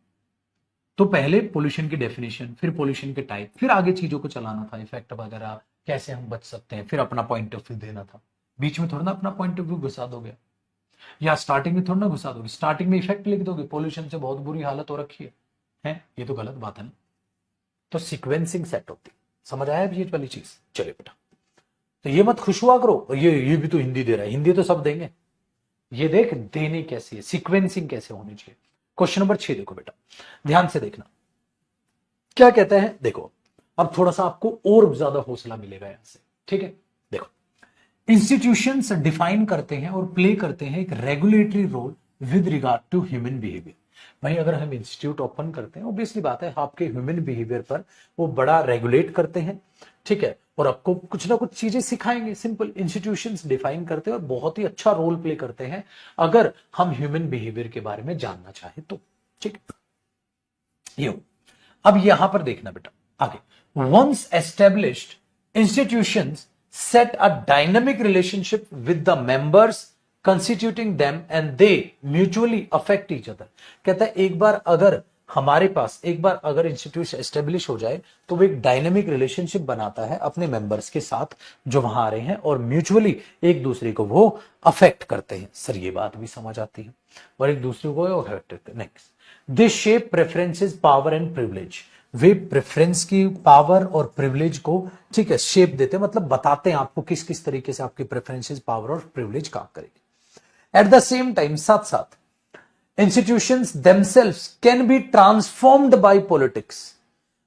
तो पहले पोल्यूशन की डेफिनेशन, फिर पोल्यूशन के टाइप, फिर आगे चीजों को चलाना था, इफेक्ट वगैरह कैसे हम बच सकते हैं, फिर अपना पॉइंट ऑफ व्यू देना था। बीच में थोड़ा ना अपना पॉइंट ऑफ व्यू घुसा दोगे, या स्टार्टिंग में थोड़ा ना घुसा दोगे। स्टार्टिंग में इफेक्ट लिख दोगे, पोल्यूशन से बहुत बुरी हालत हो रखी है ये तो गलत बात है ना। तो सीक्वेंसिंग सेट होती, समझ आया ये वाली चीज? चलिए बेटा, तो ये मत खुश हुआ करो ये भी तो हिंदी दे रहा है, हिंदी तो सब देंगे। ये देख देने कैसी है, सीक्वेंसिंग कैसे होनी चाहिए। क्वेश्चन नंबर 6 देखो बेटा, ध्यान से देखना क्या कहता है। देखो अब थोड़ा सा आपको और ज्यादा हौसला मिलेगा यहां से, ठीक है। देखो, इंस्टीट्यूशंस डिफाइन करते हैं और प्ले करते हैं एक regulatory role with regard to human behaviour. भाई अगर हम इंस्टीट्यूट ओपन करते हैं, ऑब्वियसली बात है आपके ह्यूमन बिहेवियर पर वो बड़ा रेगुलेट करते हैं, ठीक है, और आपको कुछ ना कुछ चीजें सिखाएंगे। सिंपल, इंस्टीट्यूशंस डिफाइन करते हैं और बहुत ही अच्छा रोल प्ले करते हैं अगर हम ह्यूमन बिहेवियर के बारे में जानना चाहें तो, ठीक है। ये अब यहां पर देखना बेटा आगे, once established institutions set a dynamic relationship with the members constituting them and they mutually affect each other। कहता है एक बार अगर हमारे पास एक बार अगर इंस्टीट्यूशन एस्टेब्लिश हो जाए तो वो एक डायनेमिक रिलेशनशिप बनाता है अपने मेंबर्स के साथ जो वहां आ रहे हैं, और म्यूचुअली एक दूसरे को वो अफेक्ट करते हैं। सर ये बात भी समझ आती है, और एक दूसरे को अफेक्ट करते हैं। Next, they shape preferences power and privilege. Way preference की पावर और प्रिविलेज को, ठीक है, शेप देते हैं, मतलब बताते हैं आपको किस किस तरीके से आपकी प्रेफरेंसेस पावर और प्रिविलेज काम करेगी। एट द सेम टाइम साथ साथ institutions themselves can be transformed by politics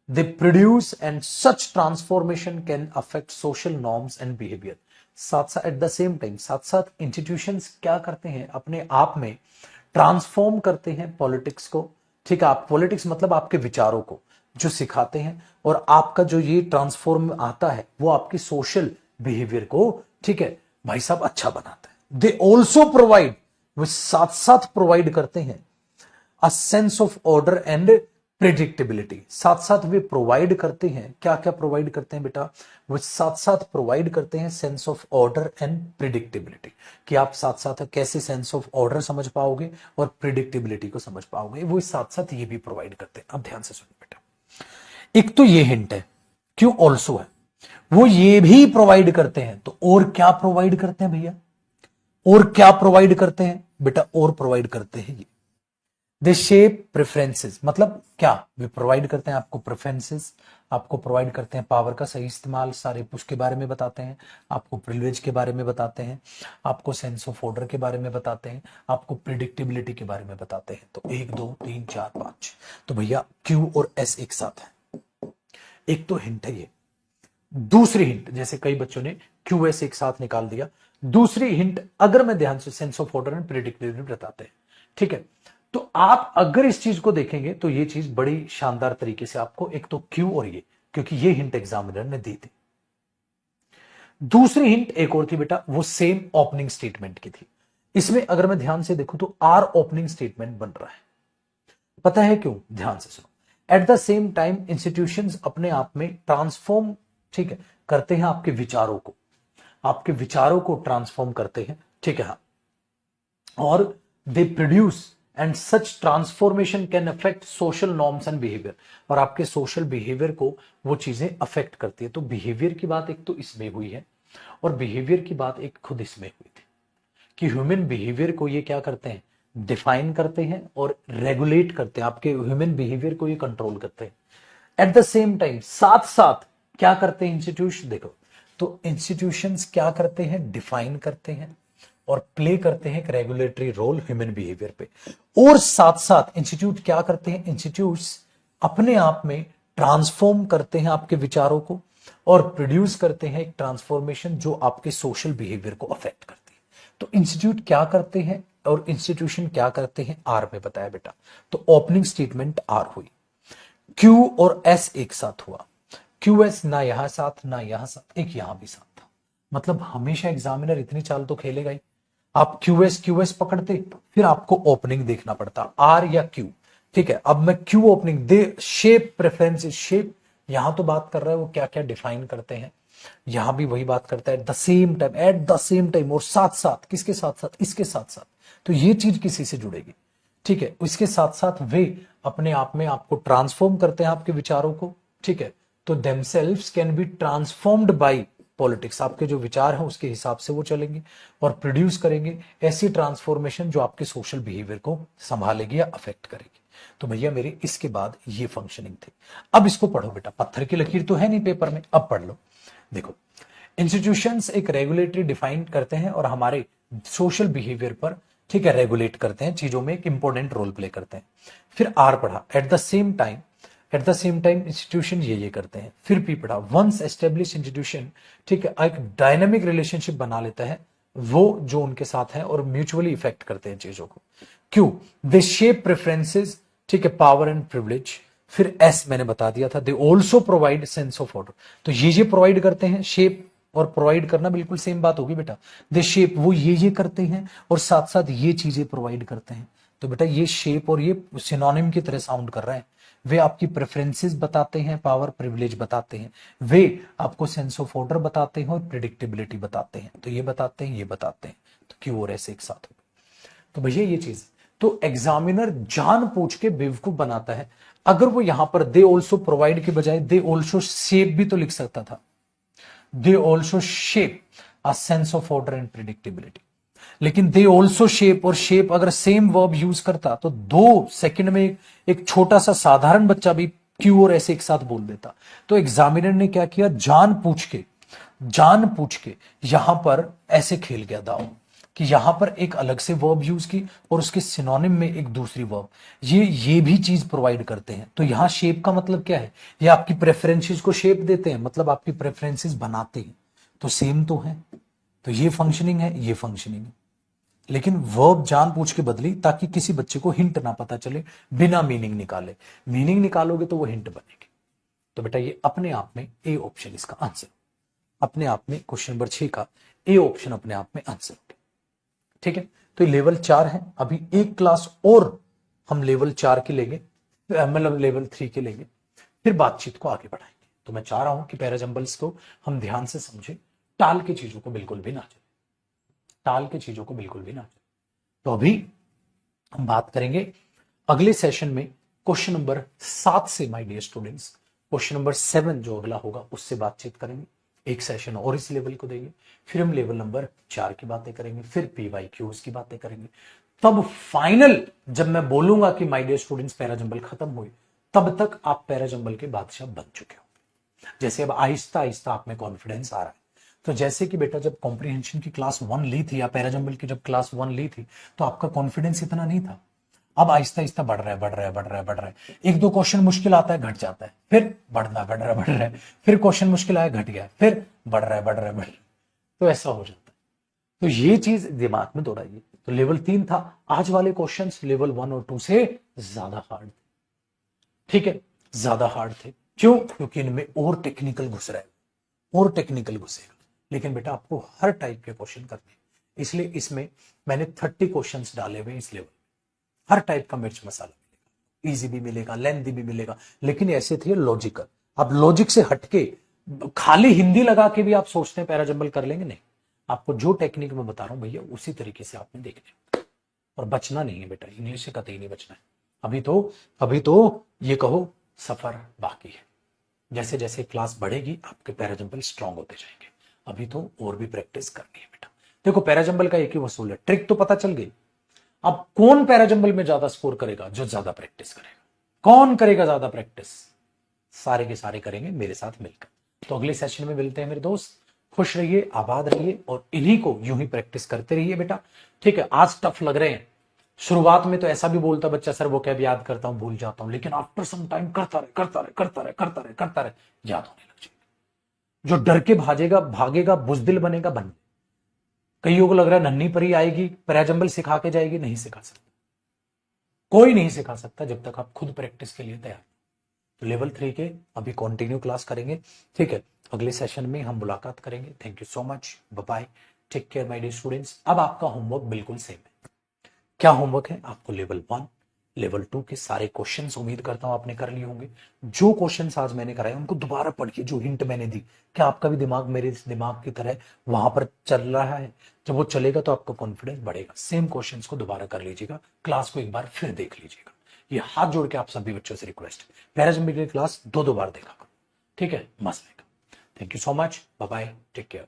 they produce and such transformation can affect social norms and behavior। साथ साथ एट द सेम टाइम साथ साथ इंस्टीट्यूशंस क्या करते हैं, अपने आप में ट्रांसफॉर्म करते हैं पॉलिटिक्स को, ठीक है। आप पॉलिटिक्स मतलब आपके विचारों को जो सिखाते हैं, और आपका जो ये ट्रांसफॉर्म आता है वो आपकी सोशल बिहेवियर को, ठीक है भाई साहब, अच्छा बनाता है। दे ऑल्सो प्रोवाइड, वो साथ साथ प्रोवाइड करते हैं a sense of order and predictability. साथ साथ वे प्रोवाइड करते हैं, क्या क्या प्रोवाइड करते हैं बेटा, वो साथ साथ प्रोवाइड करते हैं sense of order and predictability, कि आप साथ साथ कैसे सेंस ऑफ ऑर्डर समझ पाओगे और प्रिडिक्टेबिलिटी को समझ पाओगे, वो साथ साथ ये भी प्रोवाइड करते हैं। अब ध्यान से सुनिए बेटा, एक तो ये हिंट है, क्यों ऑल्सो है, वो ये भी प्रोवाइड करते हैं, तो और क्या प्रोवाइड करते हैं भैया, और क्या प्रोवाइड करते हैं बेटा, और प्रोवाइड करते हैं ये, दे शेप प्रेफरेंसेस, मतलब क्या वे प्रोवाइड करते हैं आपको प्रेफरेंसेस, आपको प्रोवाइड करते हैं पावर का सही इस्तेमाल, सारे उसके बारे में बताते हैं, आपको प्रिविलेज के बारे में बताते हैं, आपको सेंस ऑफ ऑर्डर के बारे में बताते हैं, आपको प्रिडिक्टेबिलिटी के बारे में बताते हैं। तो 1 2 3 4 5, तो भैया क्यू और एस एक साथ है। एक तो हिंट है ये, दूसरी हिंट, जैसे कई बच्चों ने क्यू एस एक साथ निकाल दिया, दूसरी हिंट अगर मैं ध्यान से sense of order and predictability बताते हैं, ठीक है, तो आप अगर इस चीज को देखेंगे तो ये चीज बड़ी शानदार तरीके से आपको, एक तो क्यू और ये, क्योंकि ये हिंट एग्जामिनर ने दी थी। दूसरी हिंट एक और थी बेटा, वो सेम ओपनिंग स्टेटमेंट की थी। इसमें अगर मैं ध्यान से देखूं तो आर ओपनिंग स्टेटमेंट बन रहा है। पता है क्यों? ध्यान से सुनो। At the same time institutions अपने आप में ट्रांसफॉर्म, ठीक है, करते हैं आपके विचारों को, आपके विचारों को ट्रांसफॉर्म करते हैं, ठीक है, हाँ, और they produce and such transformation can affect social norms and behaviour, और आपके सोशल बिहेवियर को वो चीजें अफेक्ट करती है। तो बिहेवियर की बात एक तो इसमें हुई है, और बिहेवियर की बात एक खुद इसमें हुई थी कि ह्यूमन बिहेवियर को ये क्या करते हैं, डिफाइन करते हैं और रेगुलेट करते हैं, आपके ह्यूमन बिहेवियर को ये कंट्रोल करते हैं। एट द सेम टाइम साथ साथ क्या करते हैं इंस्टीट्यूशन, देखो, तो इंस्टीट्यूशंस क्या करते हैं, डिफाइन करते हैं और प्ले करते हैं एक रेगुलेटरी रोल ह्यूमन बिहेवियर पे, और साथ साथ इंस्टीट्यूट क्या करते हैं, इंस्टीट्यूट्स अपने आप में ट्रांसफॉर्म करते हैं आपके विचारों को और प्रोड्यूस करते हैं एक ट्रांसफॉर्मेशन जो आपके सोशल बिहेवियर को अफेक्ट करती है। तो इंस्टीट्यूट क्या करते हैं और इंस्टीट्यूशन क्या करते हैं, आर में बताया बेटा। तो ओपनिंग स्टेटमेंट आर हुई, क्यू और एस एक साथ हुआ, क्यू एस ना यहां साथ ना यहां साथ, एक यहां भी साथ था। मतलब हमेशा एग्जामिनर इतनी चाल तो खेलेगा ही, आप क्यू एस पकड़ते फिर आपको ओपनिंग देखना पड़ता, आर या क्यू, ठीक है। अब मैं क्यू ओपनिंग दे, शेप प्रेफरेंसेस, शेप यहां तो बात कर रहा है वो क्या क्या डिफाइन करते हैं, यहां भी वही बात करता है, the same time, at the same time, और साथ साथ, किसके साथ साथ, इसके साथ साथ, तो ये चीज किसी से जुड़ेगी, ठीक है। इसके साथ साथ वे अपने आप में आपको ट्रांसफॉर्म करते हैं आपके विचारों को, ठीक है। तो themselves can be transformed by politics, आपके जो विचार हैं उसके हिसाब से वो चलेंगे और प्रोड्यूस करेंगे ऐसी ट्रांसफॉर्मेशन जो आपके सोशल बिहेवियर को संभालेगी या अफेक्ट करेगी। तो भैया मेरे इसके बाद ये फंक्शनिंग थी। अब इसको पढ़ो बेटा, पत्थर की लकीर तो है नहीं पेपर में, अब पढ़ लो। देखो, इंस्टीट्यूशंस एक रेगुलेटरी डिफाइन करते हैं और हमारे सोशल बिहेवियर पर, ठीक है, रेगुलेट करते हैं, चीजों में एक इंपॉर्टेंट रोल प्ले करते हैं। फिर आर पढ़ा, at the same time, at the same time institution ये करते हैं। फिर पी पढ़ा, वंस एस्टेब्लिश इंस्टीट्यूशन, ठीक है, एक डायनामिक रिलेशनशिप बना लेता है वो जो उनके साथ है और म्यूचुअली इफेक्ट करते हैं चीजों को। क्यों? दे शेप प्रेफरेंसेस, ठीक है, पावर एंड प्रिविलेज। फिर एस मैंने बता दिया था, they also provide sense of order. तो ये प्रोवाइड करते हैं, शेप और प्रोवाइड करना बिल्कुल सेम बात होगी बेटा। दे शेप, वो ये करते हैं और साथ साथ ये चीजें प्रोवाइड करते हैं। तो बेटा ये शेप और ये सिनोनिम की तरह साउंड कर रहा है। वे आपकी प्रेफरेंसेस बताते हैं, पावर प्रिविलेज बताते हैं, वे आपको सेंस ऑफ ऑर्डर बताते हैं और प्रिडिक्टेबिलिटी बताते हैं। तो ये बताते हैं, ये बताते हैं, तो क्यों और ऐसे एक साथ हो। तो भैया ये चीज, तो एग्जामिनर जान पूछ के बेवकूफ बनाता है। अगर वो यहां पर दे ऑल्सो प्रोवाइड के बजाय दे ऑल्सो शेप भी तो लिख सकता था, they also shape a sense of order and predictability. लेकिन दे ऑल्सो शेप और शेप अगर सेम वर्ब यूज करता तो 2 सेकंड में एक छोटा सा साधारण बच्चा भी क्यू और ऐसे एक साथ बोल देता। तो एग्जामिनर ने क्या किया, जान पूछ के यहां पर ऐसे खेल गया दाव कि यहां पर एक अलग से वर्ब यूज की और उसके सिनोनिम में एक दूसरी वर्ब, ये भी चीज प्रोवाइड करते हैं। तो यहां शेप का मतलब क्या है, ये आपकी प्रेफरेंसेस को शेप देते हैं, मतलब आपकी प्रेफरेंसेस बनाते हैं, तो सेम तो है। तो ये फंक्शनिंग है, ये फंक्शनिंग है, लेकिन वर्ब जान पूछ के बदली ताकि किसी बच्चे को हिंट ना पता चले, बिना मीनिंग निकाले। मीनिंग निकालोगे तो वो हिंट बनेगी। तो बेटा ये अपने आप में ए ऑप्शन इसका आंसर, अपने आप में क्वेश्चन नंबर 6 का ए ऑप्शन अपने आप में आंसर हो गया। ठीक है, तो ये लेवल 4 है। अभी एक क्लास और हम लेवल 4 की लेंगे, मतलब लेवल 3 के लेंगे, फिर बातचीत को आगे बढ़ाएंगे। तो मैं चाह रहा हूं कि पैराजंबल्स को हम ध्यान से समझे, टाल के चीजों को बिल्कुल भी ना चले, टाल के चीजों को बिल्कुल भी ना चले। तो अभी हम बात करेंगे अगले सेशन में क्वेश्चन नंबर 7 से, my dear students, question number 7 जो अगला होगा उससे बातचीत करेंगे। एक सेशन और इस लेवल को देंगे, फिर हम लेवल नंबर 4 की बातें करेंगे, फिर पीवाईक्यूज की बातें करेंगे। तब फाइनल जब मैं बोलूंगा कि माय डियर स्टूडेंट्स पैराजंबल खत्म हुई, तब तक आप पैराजंबल के बादशाह बन चुके होंगे। जैसे अब आहिस्ता आहिस्ता आप में कॉन्फिडेंस आ रहा है। तो जैसे कि बेटा जब कॉम्प्रिहेंशन की क्लास 1 ली थी या पैराजंबल की जब क्लास 1 ली थी तो आपका कॉन्फिडेंस इतना नहीं था। अब आहिस्ता आहिस्ता बढ़ रहा है। एक दो क्वेश्चन मुश्किल आता है, घट जाता है, फिर बढ़ रहा है, फिर क्वेश्चन मुश्किल आया, घट गया, फिर बढ़ रहा है। तो ऐसा हो जाता है। तो ये चीज दिमाग में दौड़ाइए। तो लेवल 3 था। आज वाले क्वेश्चंस लेवल 1 और 2 से ज्यादा हार्ड थे, ठीक है, ज्यादा हार्ड थे। क्यों? क्योंकि इनमें और टेक्निकल घुस रहा है, और टेक्निकल घुसेगा। लेकिन बेटा आपको हर टाइप के क्वेश्चन करने, इसलिए इसमें मैंने 30 क्वेश्चंस डाले हुए इस लेवल। हर टाइप का मिर्च मसाला मिलेगा, इजी भी मिलेगा, लेंथी भी मिलेगा, लेकिन ऐसे थे लॉजिकल। अब लॉजिक से हटके खाली हिंदी लगा के भी आप सोचते हैं पैराजंबल कर लेंगे, नहीं। आपको जो टेक्निक मैं बता रहा हूं भैया उसी तरीके से आपने देखना है, और बचना नहीं है बेटा, इंग्लिश से कतई नहीं बचना है। अभी तो ये कहो सफर बाकी है। जैसे जैसे क्लास बढ़ेगी आपके पैराजंबल स्ट्रांग होते जाएंगे। अभी तो और भी प्रैक्टिस करनी है बेटा। देखो पैराजंबल का एक ही वसूल है, ट्रिक तो पता चल गई। अब कौन पैराजंबल में ज्यादा स्कोर करेगा? जो ज्यादा प्रैक्टिस करेगा। कौन करेगा ज्यादा प्रैक्टिस? सारे के सारे करेंगे मेरे साथ मिलकर। तो अगले सेशन में मिलते हैं मेरे दोस्त। खुश रहिए, आबाद रहिए, और इन्हीं को यूं ही प्रैक्टिस करते रहिए बेटा, ठीक है। आज टफ लग रहे हैं, शुरुआत में तो ऐसा भी बोलता बच्चा, सर वो क्या याद करता हूं, भूल जाता हूं, लेकिन आफ्टर सम टाइम करता रहे करता रहे करता रहे करता रहे करता रहे, याद होने लग जाएगा। जो डर के भागेगा भागेगा, बुजदिल बनेगा बन। कईयों को लग रहा है नन्ही परी आएगी पैराजंबल सिखा के जाएगी, नहीं सिखा सकता, कोई नहीं सिखा सकता जब तक आप खुद प्रैक्टिस के लिए तैयार। तो लेवल 3 के अभी कंटिन्यू क्लास करेंगे, ठीक है। अगले सेशन में हम मुलाकात करेंगे। Thank you so much, bye bye, take care my dear students. अब आपका होमवर्क बिल्कुल सेम है। क्या होमवर्क है? आपको लेवल 1 लेवल 2 के सारे क्वेश्चंस उम्मीद करता हूं आपने कर लिए होंगे। जो क्वेश्चंस आज मैंने कराए उनको दोबारा पढ़िए, जो हिंट मैंने दी। क्या आपका भी दिमाग मेरे दिमाग की तरह वहां पर चल रहा है? जब वो चलेगा तो आपका कॉन्फिडेंस बढ़ेगा। सेम क्वेश्चंस को दोबारा कर लीजिएगा, क्लास को एक बार फिर देख लीजिएगा। ये हाथ जोड़ के आप सभी बच्चों से रिक्वेस्ट है, पैराजंपिंग की क्लास दो बार देखा करो, ठीक है। मस्त रहेगा। Thank you so much, bye bye, take care.